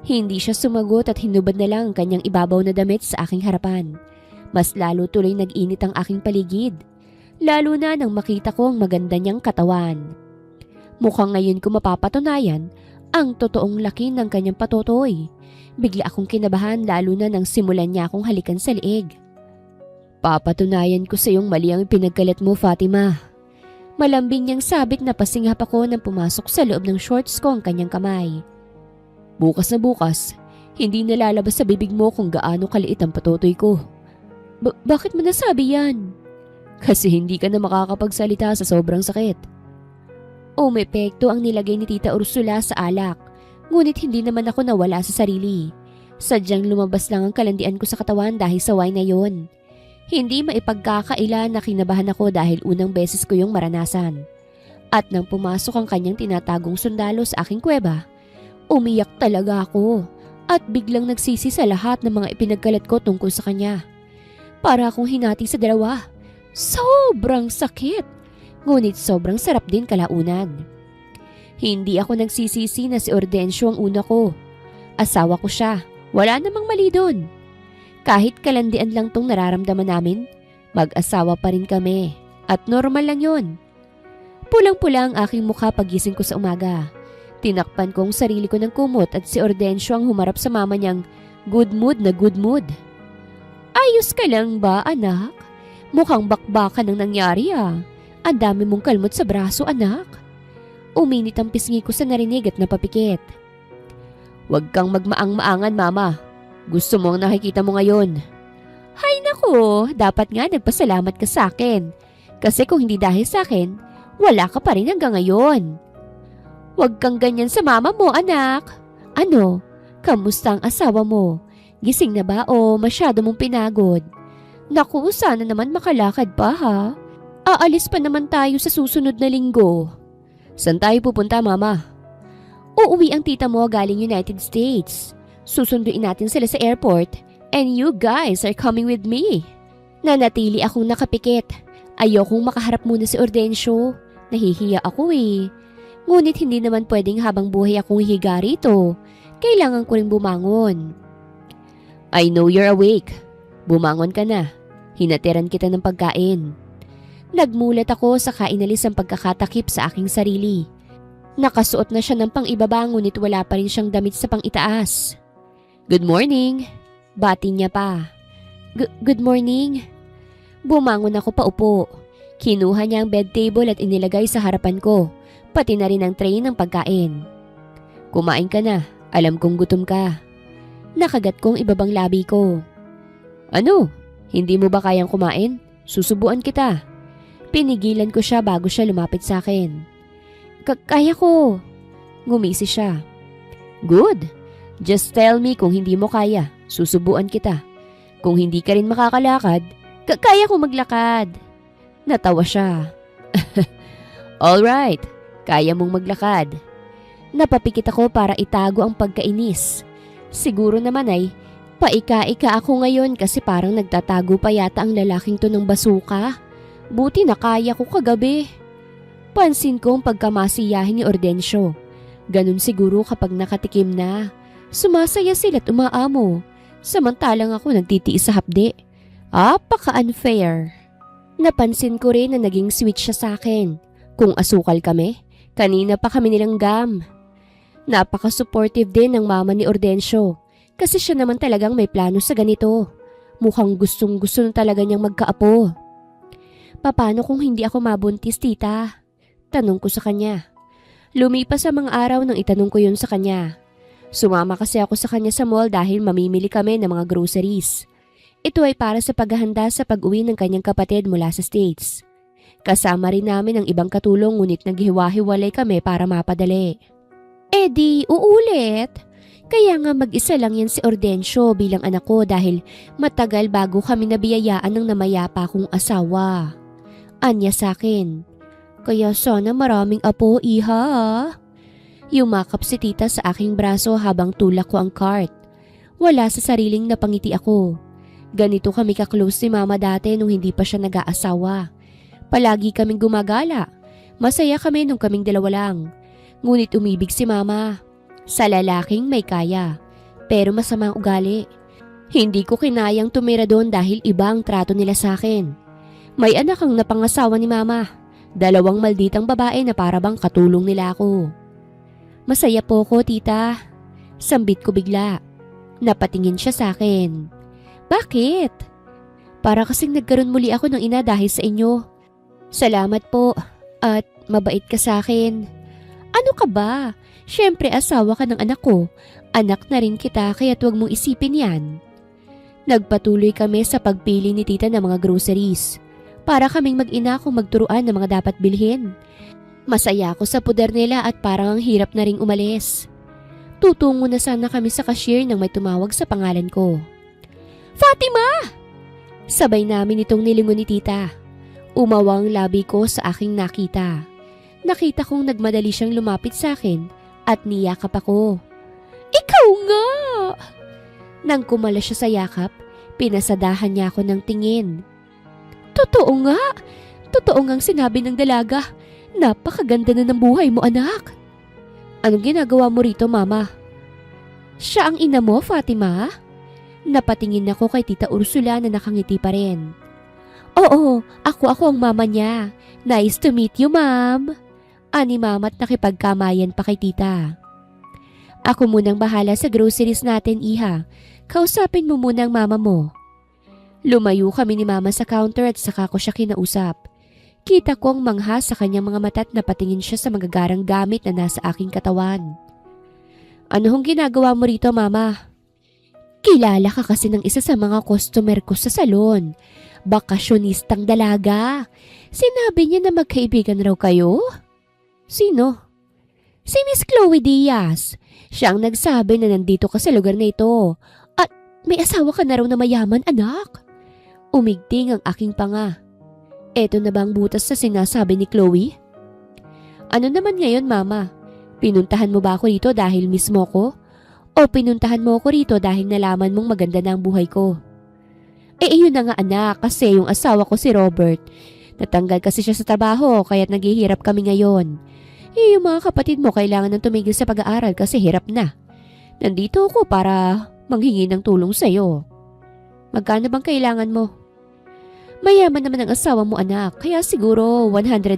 Speaker 1: Hindi siya sumagot at hinubad na lang ang kanyang ibabaw na damit sa aking harapan. Mas lalo tuloy nag-init ang aking paligid. Lalo na nang makita ko ang maganda niyang katawan. Mukhang ngayon ko mapapatunayan ang totoong laki ng kanyang patotoy. Bigla akong kinabahan lalo na nang simulan niya akong halikan sa liig. Papatunayan ko sa iyong mali ang pinagkalat mo, Fatima. Malambing niyang sabit na pasingap ako nang pumasok sa loob ng shorts ko ang kanyang kamay. Bukas na bukas, hindi nalalabas sa bibig mo kung gaano kaliit ang patotoy ko. Bakit mo nasabi yan? Kasi hindi ka na makakapagsalita sa sobrang sakit. Umepekto ang nilagay ni Tita Ursula sa alak, ngunit hindi naman ako nawala sa sarili. Sadyang lumabas lang ang kalandian ko sa katawan dahil sa wine na yon. Hindi maipagkakaila na kinabahan ako dahil unang beses ko yung maranasan. At nang pumasok ang kanyang tinatagong sundalo sa aking kuweba, umiyak talaga ako at biglang nagsisi sa lahat ng mga ipinagkalat ko tungkol sa kanya. Para akong hinati sa dalawa. Sobrang sakit, ngunit sobrang sarap din kalaunan. Hindi ako nagsisisi na si Ordencio ang una ko. Asawa ko siya, wala namang mali doon. Kahit kalandian lang tong nararamdaman namin, mag-asawa pa rin kami at normal lang yun. Pulang-pula ang aking mukha pagising ko sa umaga. Tinakpan ko ang sarili ko ng kumot at si Ordencio ang humarap sa mama niyang good mood na good mood. Ayos ka lang ba, anak? Mukhang bakbakan ang nangyari ah. Ang dami mong kalmot sa braso, anak. Uminit ang pisngi ko sa narinig at napapikit. Huwag kang magmaang-maangan, mama. Gusto mo ang nakikita mo ngayon. Hay nako, dapat nga nagpasalamat ka sa akin. Kasi kung hindi dahil sa akin, wala ka pa rin hanggang ngayon. Huwag kang ganyan sa mama mo, anak. Ano? Kamusta ang asawa mo? Gising na ba o masyado mong pinagod? Naku, sana naman makalakad pa ha. Aalis pa naman tayo sa susunod na linggo. Saan tayo pupunta, mama? Uuwi ang tita mo galing United States. Susunduin natin sila sa airport and you guys are coming with me. Nanatili akong nakapikit. Ayokong makaharap muna si Ordencio. Nahihiya ako eh. Ngunit hindi naman pwedeng habang buhay akong higa rito. Kailangan ko ring bumangon. I know you're awake. Bumangon ka na. Hinatiran kita ng pagkain. Nagmulat ako sa kainalis ang pagkakatakip sa aking sarili. Nakasuot na siya ng pang-ibaba ngunit wala pa rin siyang damit sa pang-itaas. Good morning. Bati niya pa. Good morning. Bumangon ako paupo. Kinuha niya ang bed table at inilagay sa harapan ko, pati na rin ang tray ng pagkain. Kumain ka na. Alam kong gutom ka. Nakagat kong ibabang labi ko. Ano? Hindi mo ba kayang kumain? Susubuan kita. Pinigilan ko siya bago siya lumapit sa akin. Kaya ko. Ngumisi siya. Good. Just tell me kung hindi mo kaya. Susubuan kita. Kung hindi ka rin makakalakad, kaya ko maglakad. Natawa siya. Alright. Kaya mong maglakad. Napapikit ako para itago ang pagkainis. Siguro naman ay paika-ika ako ngayon kasi parang nagtatago pa yata ang lalaking to ng basuka. Buti na kaya ko kagabi. Pansin ko ang pagkamasiyahin ni Ordencio. Ganun siguro kapag nakatikim na. Sumasaya sila't umaamo. Samantalang ako nagtitiis sa hapde. Apaka-unfair. Napansin ko rin na naging sweet siya sa akin. Kung asukal kami, kanina pa kami nilanggam. Napaka-supportive din ng mama ni Ordencio kasi siya naman talagang may plano sa ganito. Mukhang gustong-gusto na talaga niyang magkaapo. Paano kung hindi ako mabuntis, tita? Tanong ko sa kanya. Lumipas sa mga araw nang itanong ko yun sa kanya. Sumama kasi ako sa kanya sa mall dahil mamimili kami ng mga groceries. Ito ay para sa paghahanda sa pag-uwi ng kanyang kapatid mula sa States. Kasama rin namin ang ibang katulong ngunit naghiwa-hiwalay kami para mapadali. Di uulit. Kaya nga mag-isa lang yan si Ordencio bilang anak ko dahil matagal bago kami nabiyayaan ng namayapa kong asawa. Anya sa akin. Kaya sana maraming apo, iha. Yumakap si tita sa aking braso habang tulak ko ang cart. Wala sa sariling napangiti ako. Ganito kami ka-close ni mama dati nung hindi pa siya nag-aasawa. Palagi kaming gumagala. Masaya kami nung kaming dalawa lang. Ngunit umibig si mama. Sa lalaking may kaya, pero masama ang ugali. Hindi ko kinayang tumira doon dahil iba ang trato nila sa akin. May anak ang napangasawa ni mama. 2 malditang babae na parabang katulong nila ako. Masaya po ko, tita. Sambit ko bigla. Napatingin siya sa akin. Bakit? Para kasing nagkaroon muli ako ng ina dahil sa inyo. Salamat po at mabait ka sa akin. Ano ka ba? Siyempre asawa ka ng anak ko. Anak na rin kita kaya't huwag mong isipin yan. Nagpatuloy kami sa pagpili ni tita ng mga groceries. Para kaming mag-ina kung magturuan ng mga dapat bilhin. Masaya ako sa puder nila at parang ang hirap na ring umalis. Tutungo na sana kami sa cashier nang may tumawag sa pangalan ko. Fatima! Sabay namin itong nilingon ni tita. Umawang labi ko sa aking nakita. Nakita kong nagmadali siyang lumapit sa akin at niyakap ako. Ikaw nga! Nang kumala siya sa yakap, pinasadahan niya ako ng tingin. Totoo nga! Totoo ngang sinabi ng dalaga. Napakaganda na ng buhay mo, anak. Anong ginagawa mo rito, mama? Siya ang ina mo, Fatima? Napatingin ako kay Tita Ursula na nakangiti pa rin. Oo, ako ang mama niya. Nice to meet you, ma'am. Ani mama't nakipagkamayan pa kay tita. Ako munang bahala sa groceries natin, iha. Kausapin mo muna ang mama mo. Lumayo kami ni mama sa counter at saka ko siya kinausap. Kita ko ang mangha sa kanyang mga mata at napatingin siya sa magagarang gamit na nasa aking katawan. Ano hong ginagawa mo rito, mama? Kilala ka kasi ng isa sa mga customer ko sa salon. Bakasyonistang dalaga. Sinabi niya na magkaibigan raw kayo? Sino? Si Miss Chloe Diaz. Siya ang nagsabi na nandito ka sa lugar na ito. At may asawa ka na raw na mayaman, anak. Umigting ang aking panga. Eto na ba ang butas sa sinasabi ni Chloe? Ano naman ngayon, mama? Pinuntahan mo ba ako rito dahil mismo ko? O pinuntahan mo ako rito dahil nalaman mong maganda na ang buhay ko? Iyon na nga, anak, kasi yung asawa ko si Robert. Natanggal kasi siya sa trabaho kaya't naghihirap kami ngayon. Yung mga kapatid mo kailangan ng tumigil sa pag-aaral kasi hirap na. Nandito ako para manghingi ng tulong sa'yo. Magkano bang kailangan mo? Mayaman naman ang asawa mo, anak, kaya siguro 100,000?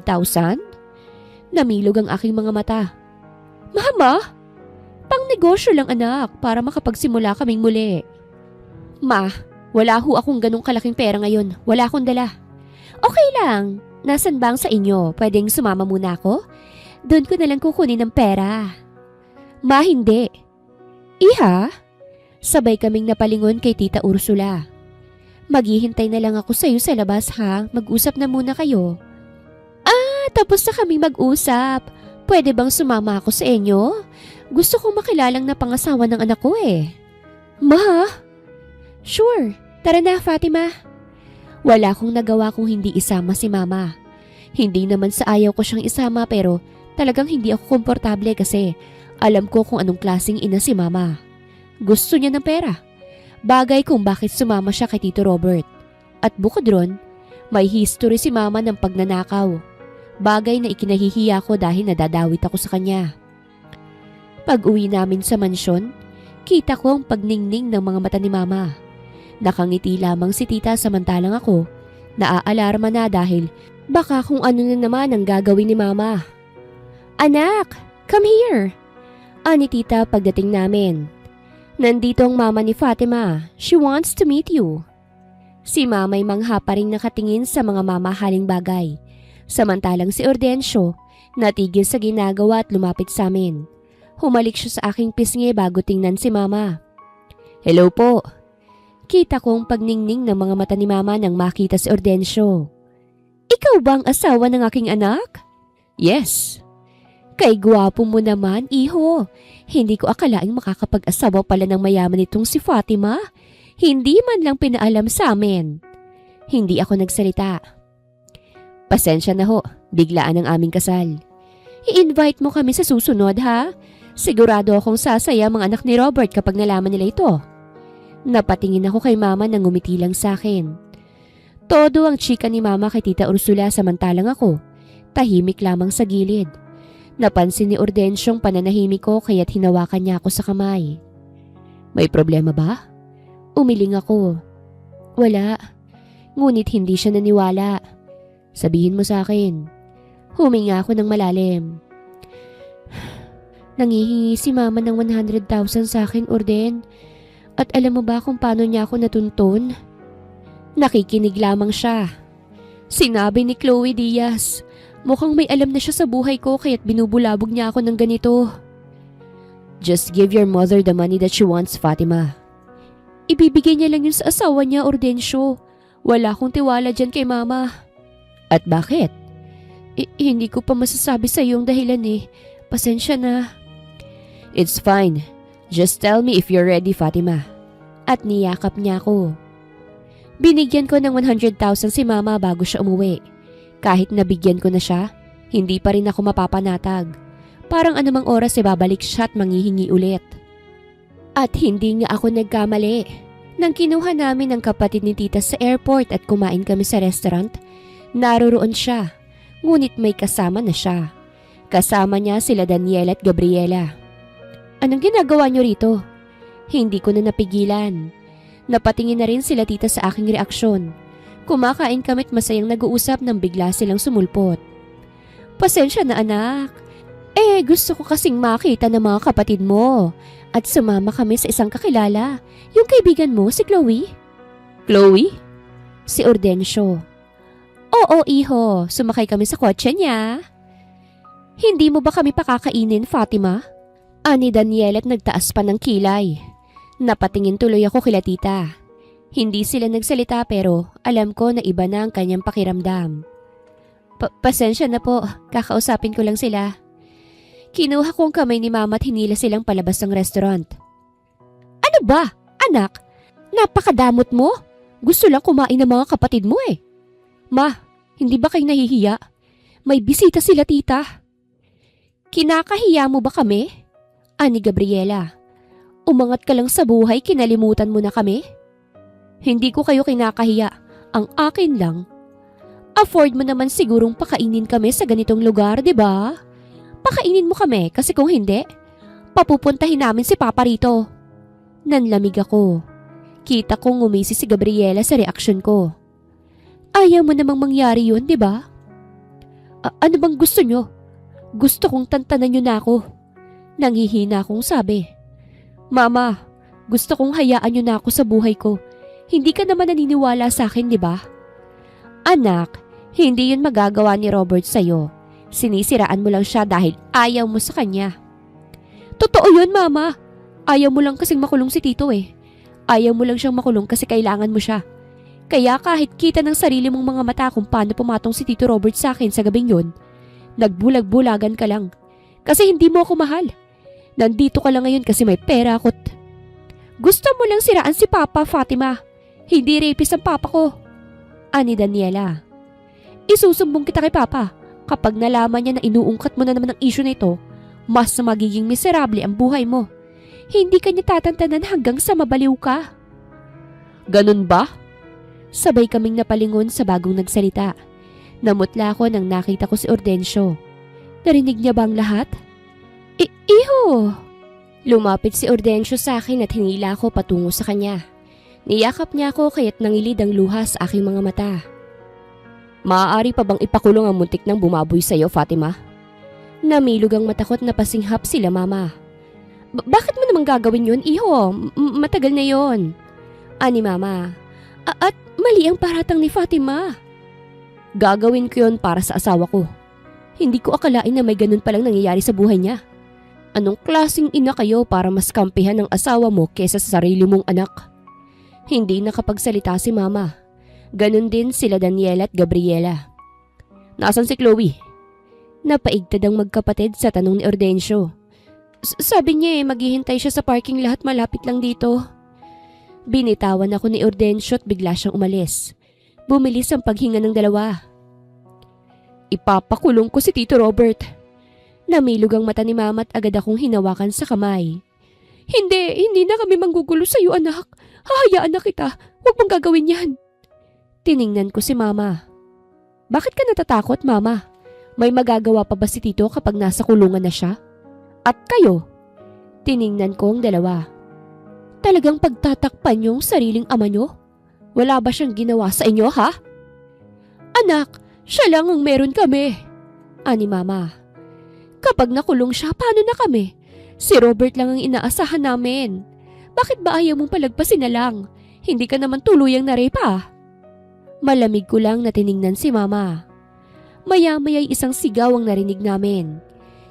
Speaker 1: Namilog ang aking mga mata. Mama! Pang negosyo lang, anak, para makapagsimula kaming muli. Ma, wala ho akong ganong kalaking pera ngayon. Wala akong dala. Okay lang. Nasaan ba ang sa inyo? Pwedeng sumama muna ako? Doon ko na lang kukunin ng pera. Ma, hindi. Iha? Sabay kaming napalingon kay Tita Ursula. Maghihintay na lang ako sa iyo sa labas, ha? Mag-usap na muna kayo. Tapos na kami mag-usap. Pwede bang sumama ako sa inyo? Gusto kong makilalang na pangasawa ng anak ko eh. Ma? Sure. Tara na, Fatima. Wala akong nagawa kung hindi isama si mama. Hindi naman sa ayaw ko siyang isama pero talagang hindi ako komportable kasi alam ko kung anong klaseng ina si mama. Gusto niya ng pera. Bagay kung bakit sumama siya kay Tito Robert. At bukod ron, may history si mama ng pagnanakaw. Bagay na ikinahihiya ko dahil nadadawit ako sa kanya. Pag-uwi namin sa mansyon, kita ko ang pagningning ng mga mata ni mama. Nakangiti lamang si tita samantalang ako, naaalarma na dahil baka kung ano na naman ang gagawin ni mama. Anak, come here! Ani tita pagdating namin. Nandito ang mama ni Fatima. She wants to meet you. Si mama'y mangha pa rin nakatingin sa mga mamahaling bagay. Samantalang si Ordencio, natigil sa ginagawa at lumapit sa amin. Humalik siya sa aking pisngi bago tingnan si mama. Hello po. Kita ko ang pagningning ng mga mata ni mama nang makita si Ordencio. Ikaw ba ang asawa ng aking anak? Yes. Kay gwapo mo naman, iho. Hindi ko akalaing makakapag-asawa pala ng mayaman itong si Fatima. Hindi man lang pinaalam sa amin. Hindi ako nagsalita. Pasensya na ho, biglaan ang aming kasal. I-invite mo kami sa susunod, ha? Sigurado akong sasaya mga anak ni Robert kapag nalaman nila ito. Napatingin ako kay mama nang ngumiti lang sa akin. Todo ang chika ni mama kay Tita Ursula samantalang ako, tahimik lamang sa gilid. Napansin ni Ordensyong pananahimik ko kaya't hinawakan niya ako sa kamay. May problema ba? Umiling ako. Wala. Ngunit hindi siya naniwala. Sabihin mo sa akin. Huminga ako ng malalim. Nangihingi si mama ng 100,000 sa akin, Orden. At alam mo ba kung paano niya ako natuntun? Nakikinig lamang siya. Sinabi ni Chloe Diaz, mukhang may alam na siya sa buhay ko kaya't binubulabog niya ako ng ganito. Just give your mother the money that she wants, Fatima. Ibibigay niya lang yun sa asawa niya, Ordensyo. Wala akong tiwala dyan kay mama. At bakit? Hindi ko pa masasabi sa iyong dahilan eh. Pasensya na. It's fine. Just tell me if you're ready, Fatima. At niyakap niya ako. Binigyan ko ng 100,000 si mama bago siya umuwi. Kahit nabigyan ko na siya, hindi pa rin ako mapapanatag. Parang anumang oras babalik siya at manghihingi ulit. At hindi nga ako nagkamali. Nang kinuha namin ang kapatid ni tita sa airport at kumain kami sa restaurant, naroroon siya. Ngunit may kasama na siya. Kasama niya sila Daniela at Gabriela. Anong ginagawa niyo rito? Hindi ko na napigilan. Napatingin na rin sila tita sa aking reaksyon. Kumakain kami't masayang nag-uusap nang bigla silang sumulpot. Pasensya na anak. Gusto ko kasing makita ng mga kapatid mo. At sumama kami sa isang kakilala. Yung kaibigan mo, si Chloe. Chloe? Si Ordensyo. Oo, iho. Sumakay kami sa kotse niya. Hindi mo ba kami pakakainin, Fatima? Ani Daniel at nagtaas pa ng kilay. Napatingin tuloy ako kila tita. Hindi sila nagsalita pero alam ko na iba na ang kanyang pakiramdam. Pasensya na po, kakausapin ko lang sila. Kinuha ko ang kamay ni mama at hinila silang palabas ng restaurant. Ano ba, anak? Napakadamot mo? Gusto lang kumain ng mga kapatid mo eh. Ma, hindi ba kayo nahihiya? May bisita sila tita. Kinakahiya mo ba kami? Ani Gabriela. Umangat ka lang sa buhay, kinalimutan mo na kami? Hindi ko kayo kinakahiya. Ang akin lang. Afford mo naman sigurong pakainin kami sa ganitong lugar, di ba? Pakainin mo kami kasi kung hindi, papupuntahin namin si Papa rito. Nanlamig ako. Kita kong ngumisi si Gabriela sa reaksyon ko. Ayaw mo namang mangyari yun, di ba? Ano bang gusto nyo? Gusto kong tantanan nyo na ako. Nanghihina akong sabi. Mama, gusto kong hayaan nyo na ako sa buhay ko. Hindi ka naman naniniwala sa akin, di ba? Anak, hindi yun magagawa ni Robert sa'yo. Sinisiraan mo lang siya dahil ayaw mo sa kanya. Totoo yun, Mama. Ayaw mo lang kasing makulong si Tito eh. Ayaw mo lang siyang makulong kasi kailangan mo siya. Kaya kahit kita ng sarili mong mga mata kung paano pumatong si Tito Robert sa akin sa gabing yun, nagbulag-bulagan ka lang. Kasi hindi mo ako mahal. Nandito ka lang ngayon kasi may pera ako't gusto mo lang siraan si Papa, Fatima. Hindi rapist ang Papa ko. Ani Daniela. Isusumbong kita kay Papa. Kapag nalaman niya na inuungkat mo na naman ang issue na ito, mas magiging miserable ang buhay mo. Hindi ka niya tatantanan hanggang sa mabaliw ka. Ganun ba? Sabay kaming napalingon sa bagong nagsalita. Namutla ako nang nakita ko si Ordensyo. Narinig niya ba ang lahat? Iho! Lumapit si Ordensyo sa akin at hinila ako patungo sa kanya. Niyakap niya ako kaya't nangilid ang luha sa aking mga mata. Maaari pa bang ipakulong ang muntik ng bumaboy sa'yo, Fatima? Namilog ang matakot na pasinghap sila mama. Bakit mo naman gagawin yun, iho? Matagal na yon. Ani mama. At mali ang paratang ni Fatima. Gagawin ko yon para sa asawa ko. Hindi ko akalain na may ganun palang nangyayari sa buhay niya. Anong klaseng ina kayo para mas kampihan ang asawa mo kesa sa sarili mong anak? Hindi nakapagsalita si mama. Ganon din sila Daniela at Gabriela. Nasaan si Chloe? Napaigtad ang magkapatid sa tanong ni Ordensyo. Sabi niya maghihintay siya sa parking lot malapit lang dito. Binitawan ako ni Ordensyo at bigla siyang umalis. Bumilis ang paghinga ng dalawa. Ipapakulong ko si Tito Robert. Namilog ang mata ni Mama at agad akong hinawakan sa kamay. Hindi na kami manggugulo sa'yo anak. Hahayaan na kita. Huwag mong gagawin yan. Tiningnan ko si mama. Bakit ka natatakot, mama? May magagawa pa ba si Tito kapag nasa kulungan na siya? At kayo? Tiningnan ko ang dalawa. Talagang pagtatakpan niyo ang sariling ama niyo? Wala ba siyang ginawa sa inyo, ha? Anak, siya lang ang meron kami. Ani mama. Kapag nakulong siya, paano na kami? Si Robert lang ang inaasahan namin. Bakit ba ayaw mong palagpasin na lang? Hindi ka naman tuluyang na-rape pa. Malamig ko lang na tiningnan si mama. Maya-maya'y isang sigaw ang narinig namin.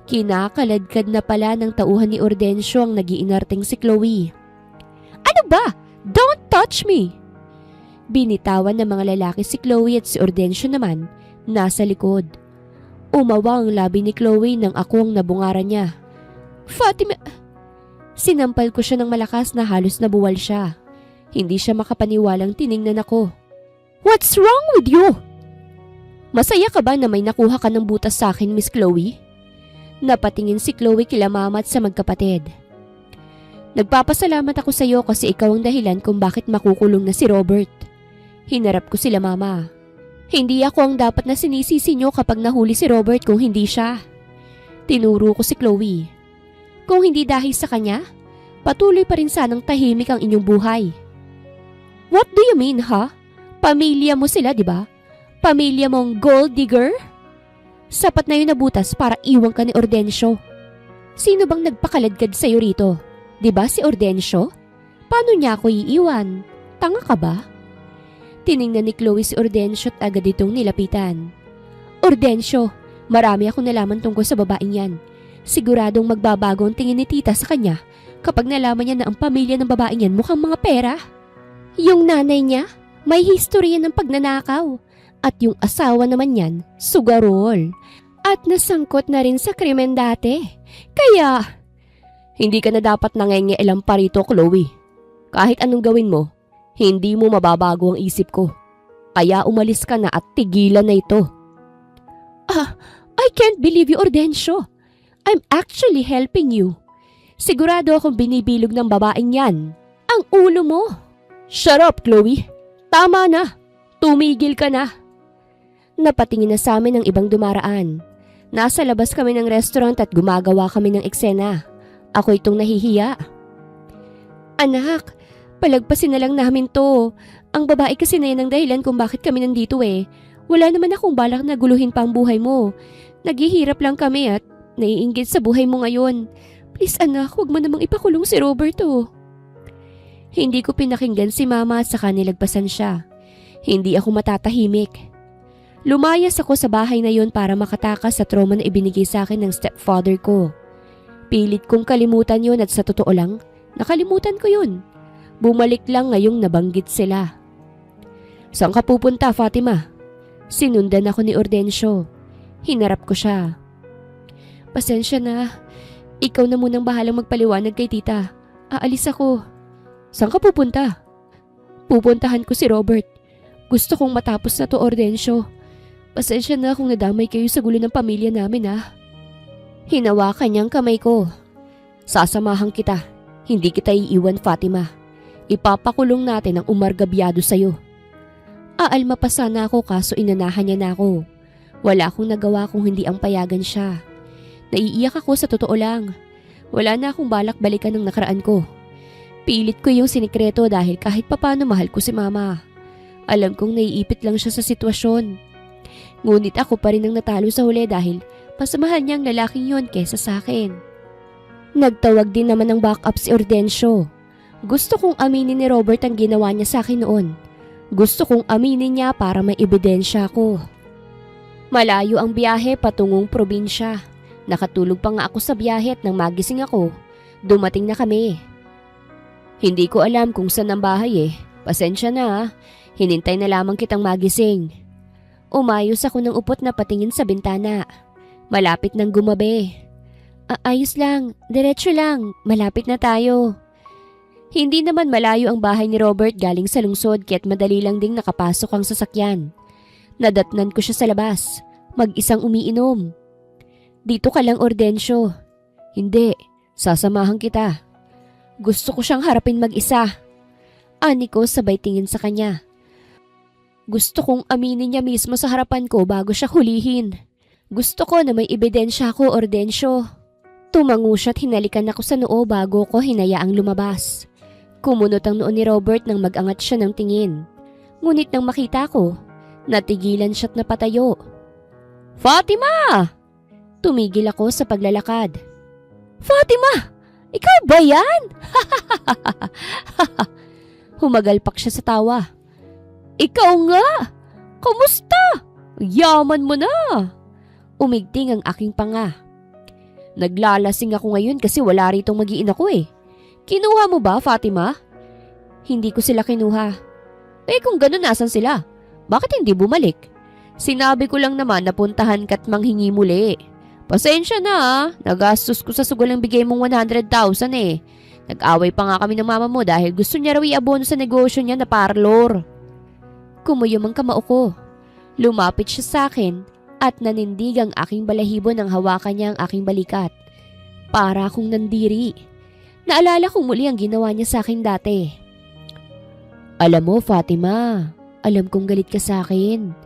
Speaker 1: Kinakaladkad na pala ng tauhan ni Ordensyo ang nag-iinarteng si Chloe. Ano ba? Don't touch me! Binitawan ng mga lalaki si Chloe at si Ordensyo naman nasa likod. Umawa ang labi ni Chloe nang ako ang nabungaran niya. Fatima! Sinampal ko siya ng malakas na halos nabuwal siya. Hindi siya makapaniwalang tiningnan ako. What's wrong with you? Masaya ka ba na may nakuha ka ng butas sa akin, Miss Chloe? Napatingin si Chloe kila mama at sa magkapatid. Nagpapasalamat ako sa iyo kasi ikaw ang dahilan kung bakit makukulong na si Robert. Hinarap ko sila mama. Hindi ako ang dapat na sinisisi niyo kapag nahuli si Robert kung hindi siya. Tinuro ko si Chloe. Kung hindi dahil sa kanya, patuloy pa rin sanang tahimik ang inyong buhay. What do you mean, ha? Pamilya mo sila, di ba? Pamilya mong gold digger? Sapat na yun na butas para iwan ka ni Ordensyo. Sino bang nagpakaladkad sa'yo rito? Di ba si Ordensyo? Paano niya ako iiwan? Tanga ka ba? Tiningnan ni Chloe si Ordensyo at agad itong nilapitan. Ordensyo, marami akong nalaman tungkol sa babaeng yan. Siguradong magbabago ang tingin ni tita sa kanya kapag nalaman niya na ang pamilya ng babaeng yan mukhang mga pera. Yung nanay niya, may history ng pagnanakaw. At yung asawa naman yan, sugarol. At nasangkot na rin sa krimen dati. Kaya, hindi ka na dapat nangengialam pa rito, Chloe. Kahit anong gawin mo, hindi mo mababago ang isip ko. Kaya umalis ka na at tigilan na ito. I can't believe you, Ordensyo. I'm actually helping you. Sigurado akong binibilog ng babaeng yan. Ang ulo mo. Shut up, Chloe. Tama na. Tumigil ka na. Napatingin na sa amin ang ibang dumaraan. Nasa labas kami ng restaurant at gumagawa kami ng eksena. Ako itong nahihiya. Anak, palagpasin na lang namin to. Ang babae kasi na yan ang dahilan kung bakit kami nandito eh. Wala naman akong balak na guluhin pa ang buhay mo. Naghihirap lang kami at naiinggit sa buhay mo ngayon. Please anak, huwag mo namang ipakulong si Roberto. Hindi ko pinakinggan si mama at saka nilagpasan siya. Hindi ako matatahimik. Lumayas ako sa bahay na yon para makatakas sa trauma na ibinigay sa akin ng stepfather ko. Pilit kong kalimutan yon at sa totoo lang, nakalimutan ko yun. Bumalik lang ngayong nabanggit sila. Saan ka pupunta, Fatima? Sinundan ako ni Ordensyo. Hinarap ko siya. Pasensya na. Ikaw na munang bahalang magpaliwanag kay tita. Aalis ako. Saan ka pupunta? Pupuntahan ko si Robert. Gusto kong matapos na to, Ordensyo. Pasensya na kung nadamay kayo sa gulo ng pamilya namin, ha. Hinawakan niyang kamay ko. Sasamahan kita. Hindi kita iiwan, Fatima. Ipapakulong natin ang umargabyado sa'yo. Aalma pa sana ako kaso inanahan niya na ako. Wala akong nagawa kung hindi ang payagan siya. Naiiyak ako sa totoo lang. Wala na akong balak balikan ng nakaraan ko. Pilit ko yung sinikreto dahil kahit papano mahal ko si mama. Alam kong naiipit lang siya sa sitwasyon. Ngunit ako pa rin ang natalo sa huli dahil mas mahal niya ang lalaking yun kesa sa akin. Nagtawag din naman ng backup si Ordensyo. Gusto kong aminin ni Robert ang ginawa niya sa akin noon. Gusto kong aminin niya para may ebidensya ko. Malayo ang biyahe patungong probinsya. Nakatulog pa nga ako sa biyahe at nang magising ako, dumating na kami. Hindi ko alam kung saan ang bahay eh. Pasensya na, hinintay na lamang kitang magising. Umayos ako ng upot na patingin sa bintana. Malapit nang gumabi. Ayos lang, diretso lang, malapit na tayo. Hindi naman malayo ang bahay ni Robert galing sa lungsod kaya't madali lang ding nakapasok ang sasakyan. Nadatnan ko siya sa labas, mag-isang umiinom. Dito ka lang, Ordensyo. Hindi, sasamahan kita. Gusto ko siyang harapin mag-isa. Ani ko sabay tingin sa kanya. Gusto kong aminin niya mismo sa harapan ko bago siya hulihin. Gusto ko na may ebidensya ako, Ordensyo. Tumango siya at hinalikan ako sa noo bago ko hinayaang lumabas. Kumunot ang noo ni Robert nang mag-angat siya ng tingin. Ngunit nang makita ko, natigilan siya't napatayo. Fatima! Tumigil ako sa paglalakad. Fatima! Ikaw ba yan? Humagalpak siya sa tawa. Ikaw nga! Kumusta? Yaman mo na! Umigting ang aking panga. Naglalasing ako ngayon kasi wala ritong mag-iina ko eh. Kinuha mo ba, Fatima? Hindi ko sila kinuha. Eh kung ganun, nasan sila? Bakit hindi bumalik? Sinabi ko lang naman na puntahan ka't manghingi muli. Pasensya na ah. Nagastos ko sa sugal ang bigay mong 100,000 eh. Nag-away pa nga kami ng mama mo dahil gusto niya raw iabono sa negosyo niya na parlor. Kumuyom ang kamao ko. Lumapit siya sa akin at nanindig ang aking balahibo nang hawakan niya ang aking balikat. Para akong nandiri. Naalala kong muli ang ginawa niya sa akin dati. Alam mo, Fatima, alam kong galit ka sa akin.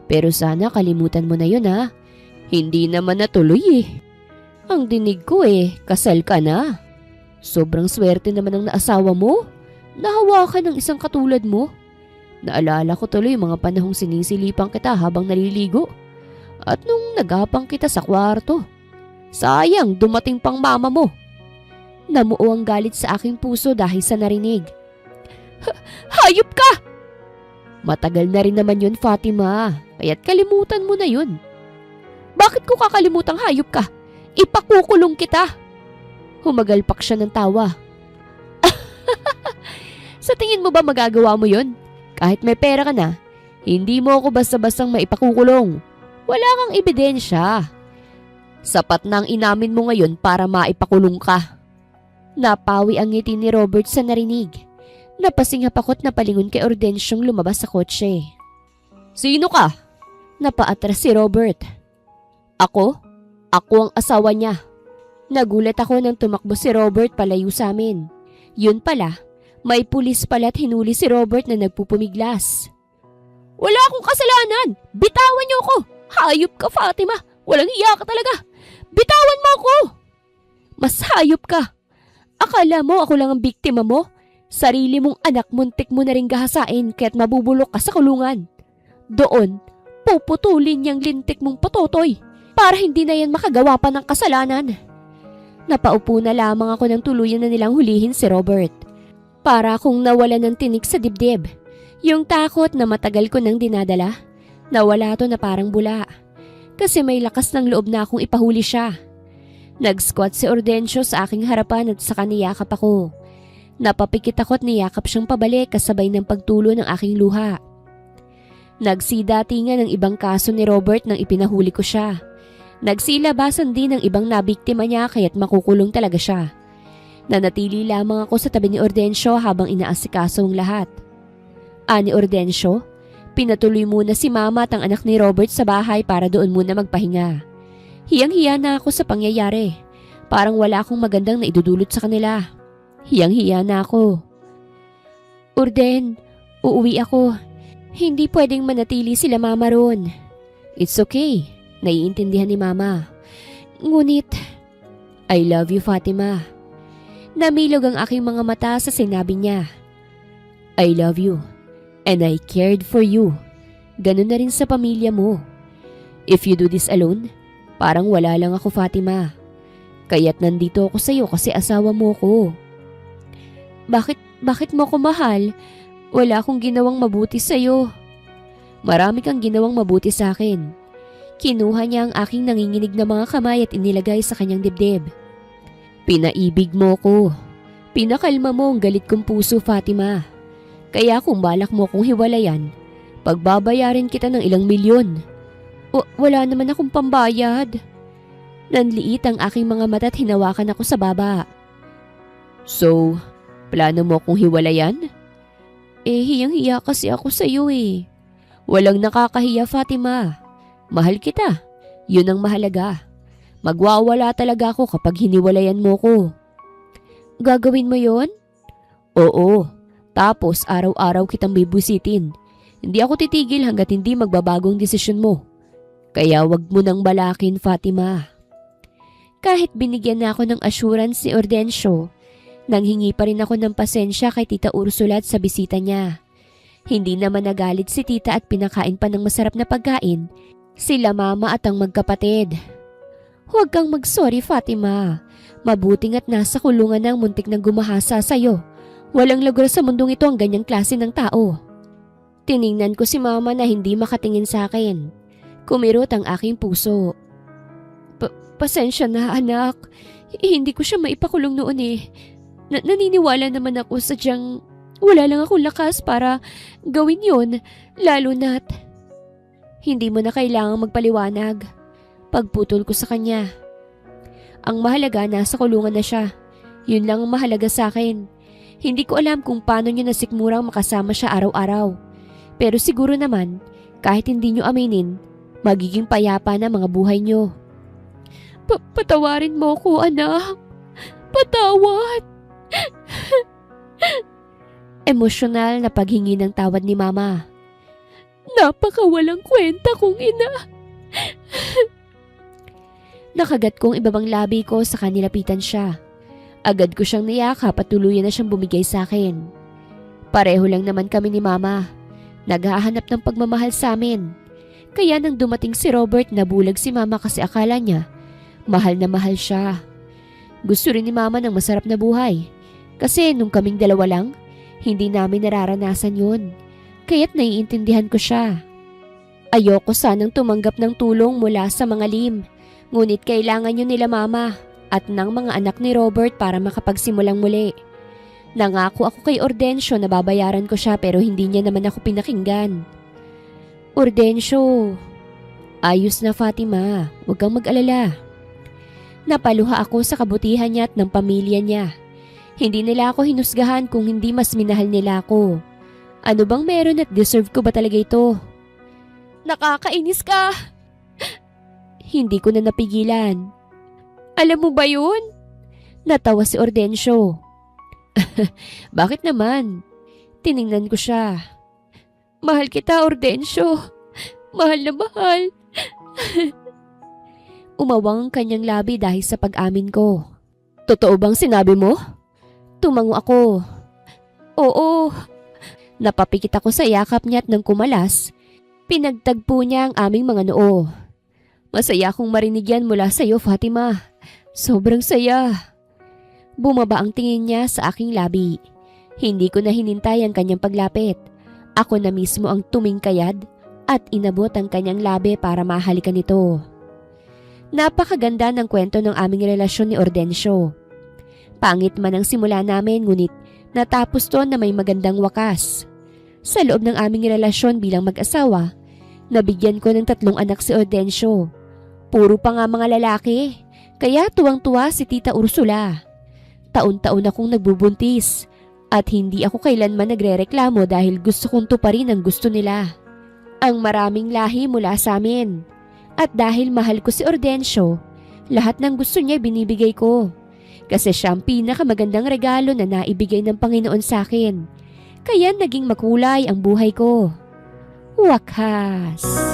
Speaker 1: Pero sana kalimutan mo na yun ha. Hindi naman natuloy eh. Ang dinig ko eh, kasal ka na. Sobrang swerte naman ang naasawa mo. Nahawakan ng isang katulad mo. Naalala ko tuloy mga panahong sinisilipan kita habang naliligo. At nung nagapang kita sa kwarto. Sayang, dumating pang mama mo. Namuo ang galit sa aking puso dahil sa narinig. Hayop ka! Matagal na rin naman yun, Fatima. Kaya't kalimutan mo na yun. Bakit ko kakalimutang hayop ka? Ipakukulong kita. Humagalpak siya ng tawa. Sa tingin mo ba magagawa mo yun? Kahit may pera ka na, hindi mo ako basta-bastang maipakukulong. Wala kang ebidensya. Sapat na ang inamin mo ngayon para maipakulong ka. Napawi ang ngiti ni Robert sa narinig. Napasinghap ako't napalingon kay Ordensyong lumabas sa kotse. Sino ka? Napaatras si Robert. Ako? Ako ang asawa niya. Nagulat ako nang tumakbo si Robert palayo sa amin. Yun pala, may pulis pala't hinuli si Robert na nagpupumiglas. Wala akong kasalanan! Bitawan niyo ako! Hayop ka, Fatima! Walang hiya ka talaga! Bitawan mo ako! Mas hayop ka! Akala mo ako lang ang biktima mo? Sarili mong anak muntik mo na rin gahasain kaya't mabubulok ka sa kulungan. Doon, puputulin niyang lintik mong patotoy para hindi na yan makagawa pa ng kasalanan. Napaupo na lamang ako nang tuluyan na nilang hulihin si Robert. Para akong nawala ng tinik sa dibdib. Yung takot na matagal ko nang dinadala, nawala to na parang bula. Kasi may lakas ng loob na akong ipahuli siya. Nag-squat si Ordensyo sa aking harapan at saka niyakap ako. Napapikit ako at niyakap siyang pabalik kasabay ng pagtulo ng aking luha. Nagsidatingan ng ibang kaso ni Robert nang ipinahuli ko siya. Nagsilabasan din ng ibang nabiktima niya kaya't makukulong talaga siya. Nanatili lamang ako sa tabi ni Ordensyo habang inaasikaso ang lahat. Ani Ordensyo, pinatuloy muna si Mama at ang anak ni Robert sa bahay para doon muna magpahinga. Hiyang-hiya na ako sa pangyayari. Parang wala akong magandang naidudulot sa kanila. Hiyang-hiya na ako. Orden, uuwi ako. Hindi pwedeng manatili sila Mama roon. It's okay. Naiintindihan ni Mama. Ngunit, I love you, Fatima. Namilog ang aking mga mata sa sinabi niya. I love you. And I cared for you. Ganun na rin sa pamilya mo. If you do this alone, parang wala lang ako, Fatima. Kaya't nandito ako sa'yo kasi asawa mo ko. Bakit mo ko mahal? Wala akong ginawang mabuti sa'yo. Marami kang ginawang mabuti sa akin. Kinuha niya ang aking nanginginig na mga kamay at inilagay sa kanyang dibdib. Pinaibig mo ko. Pinakalma mo ang galit kong puso, Fatima. Kaya kung balak mo kong hiwalayan, pagbabayarin kita ng ilang milyon. Wala naman akong pambayad. Nanliit ang aking mga mata at hinawakan ako sa baba. So, plano mo kong hiwalayan? Hiyang-hiya kasi ako sa iyo eh. Walang nakakahiya, Fatima. Mahal kita. Yun ang mahalaga. Magwawala talaga ako kapag hiniwalayan mo ko. Gagawin mo yon? Oo. Tapos araw-araw kitang bibusitin. Hindi ako titigil hanggat hindi magbabagong desisyon mo. Kaya wag mo nang balakin, Fatima. Kahit binigyan na ako ng assurance ni Ordencio, nanghingi pa rin ako ng pasensya kay Tita Ursula sa bisita niya. Hindi naman nagalit si tita at pinakain pa ng masarap na pagkain sila mama at ang magkapatid. Huwag kang mag-sorry, Fatima. Mabuting at nasa kulungan ng muntik na gumahasa sa'yo. Walang lugar sa mundong ito ang ganyang klase ng tao. Tiningnan ko si mama na hindi makatingin sa akin. Kumirot ang aking puso. Pasensya na, anak. Hindi ko siya maipakulong noon eh. Naniniwala naman ako sadyang wala lang akong lakas para gawin yun, lalo na't hindi mo na kailangang magpaliwanag. Pagputol ko sa kanya. Ang mahalaga, nasa kulungan na siya. Yun lang ang mahalaga sa akin. Hindi ko alam kung paano niyo nasikmurang makasama siya araw-araw. Pero siguro naman, kahit hindi niyo aminin, magiging payapa na mga buhay niyo. Patawarin mo ko, anak. Patawad. Emosyonal na paghingi ng tawad ni mama. Napakawalang kwenta kong ina. Nakagat kong ibabang labi ko sa kanilapitan siya. Agad ko siyang niyakap at tuluyan na siyang bumigay sa akin. Pareho lang naman kami ni mama. Naghahanap ng pagmamahal sa amin. Kaya nang dumating si Robert, nabulag si mama kasi akala niya mahal na mahal siya. Gusto rin ni mama ng masarap na buhay. Kasi nung kaming dalawa lang, hindi namin nararanasan yun. Kaya't naiintindihan ko siya. Ayoko sanang tumanggap ng tulong mula sa mga lim. Ngunit kailangan yun nila mama at ng mga anak ni Robert para makapagsimulang muli. Nangako ako kay Ordencio na babayaran ko siya pero hindi niya naman ako pinakinggan. Ordencio, ayos na Fatima, huwag kang mag-alala. Napaluha ako sa kabutihan niya at ng pamilya niya. Hindi nila ako hinusgahan kung hindi mas minahal nila ako. Ano bang meron at deserve ko ba talaga ito? Nakakainis ka! Hindi ko na napigilan. Alam mo ba yun? Natawa si Ordencio. Bakit naman? Tiningnan ko siya. Mahal kita, Ordencio. Mahal na mahal. Umawang ang kanyang labi dahil sa pag-amin ko. Totoo bang sinabi mo? Tumango ako. Oo. Napapikit ako sa yakap niya at nang kumalas, pinagtagpo niya ang aming mga noo. Masaya akong marinig yan mula sa iyo, Fatima. Sobrang saya. Bumaba ang tingin niya sa aking labi. Hindi ko na hinintay ang kanyang paglapit. Ako na mismo ang tumingkayad at inabot ang kanyang labi para mahalikan ito. Napakaganda ng kwento ng aming relasyon ni Ordencio. Pangit man ang simula namin, ngunit natapos to na may magandang wakas. Sa loob ng aming relasyon bilang mag-asawa, nabigyan ko ng 3 anak si Ordencio. Puro pa nga mga lalaki, kaya tuwang-tuwa si Tita Ursula. Taon-taon akong nagbubuntis at hindi ako kailanman nagrereklamo dahil gusto kong tuparin ang gusto nila. Ang maraming lahi mula sa amin. At dahil mahal ko si Ordencio, lahat ng gusto niya binibigay ko. Kasi siya ang pinakamagandang regalo na naibigay ng Panginoon sa akin. Kaya naging makulay ang buhay ko. Wakas!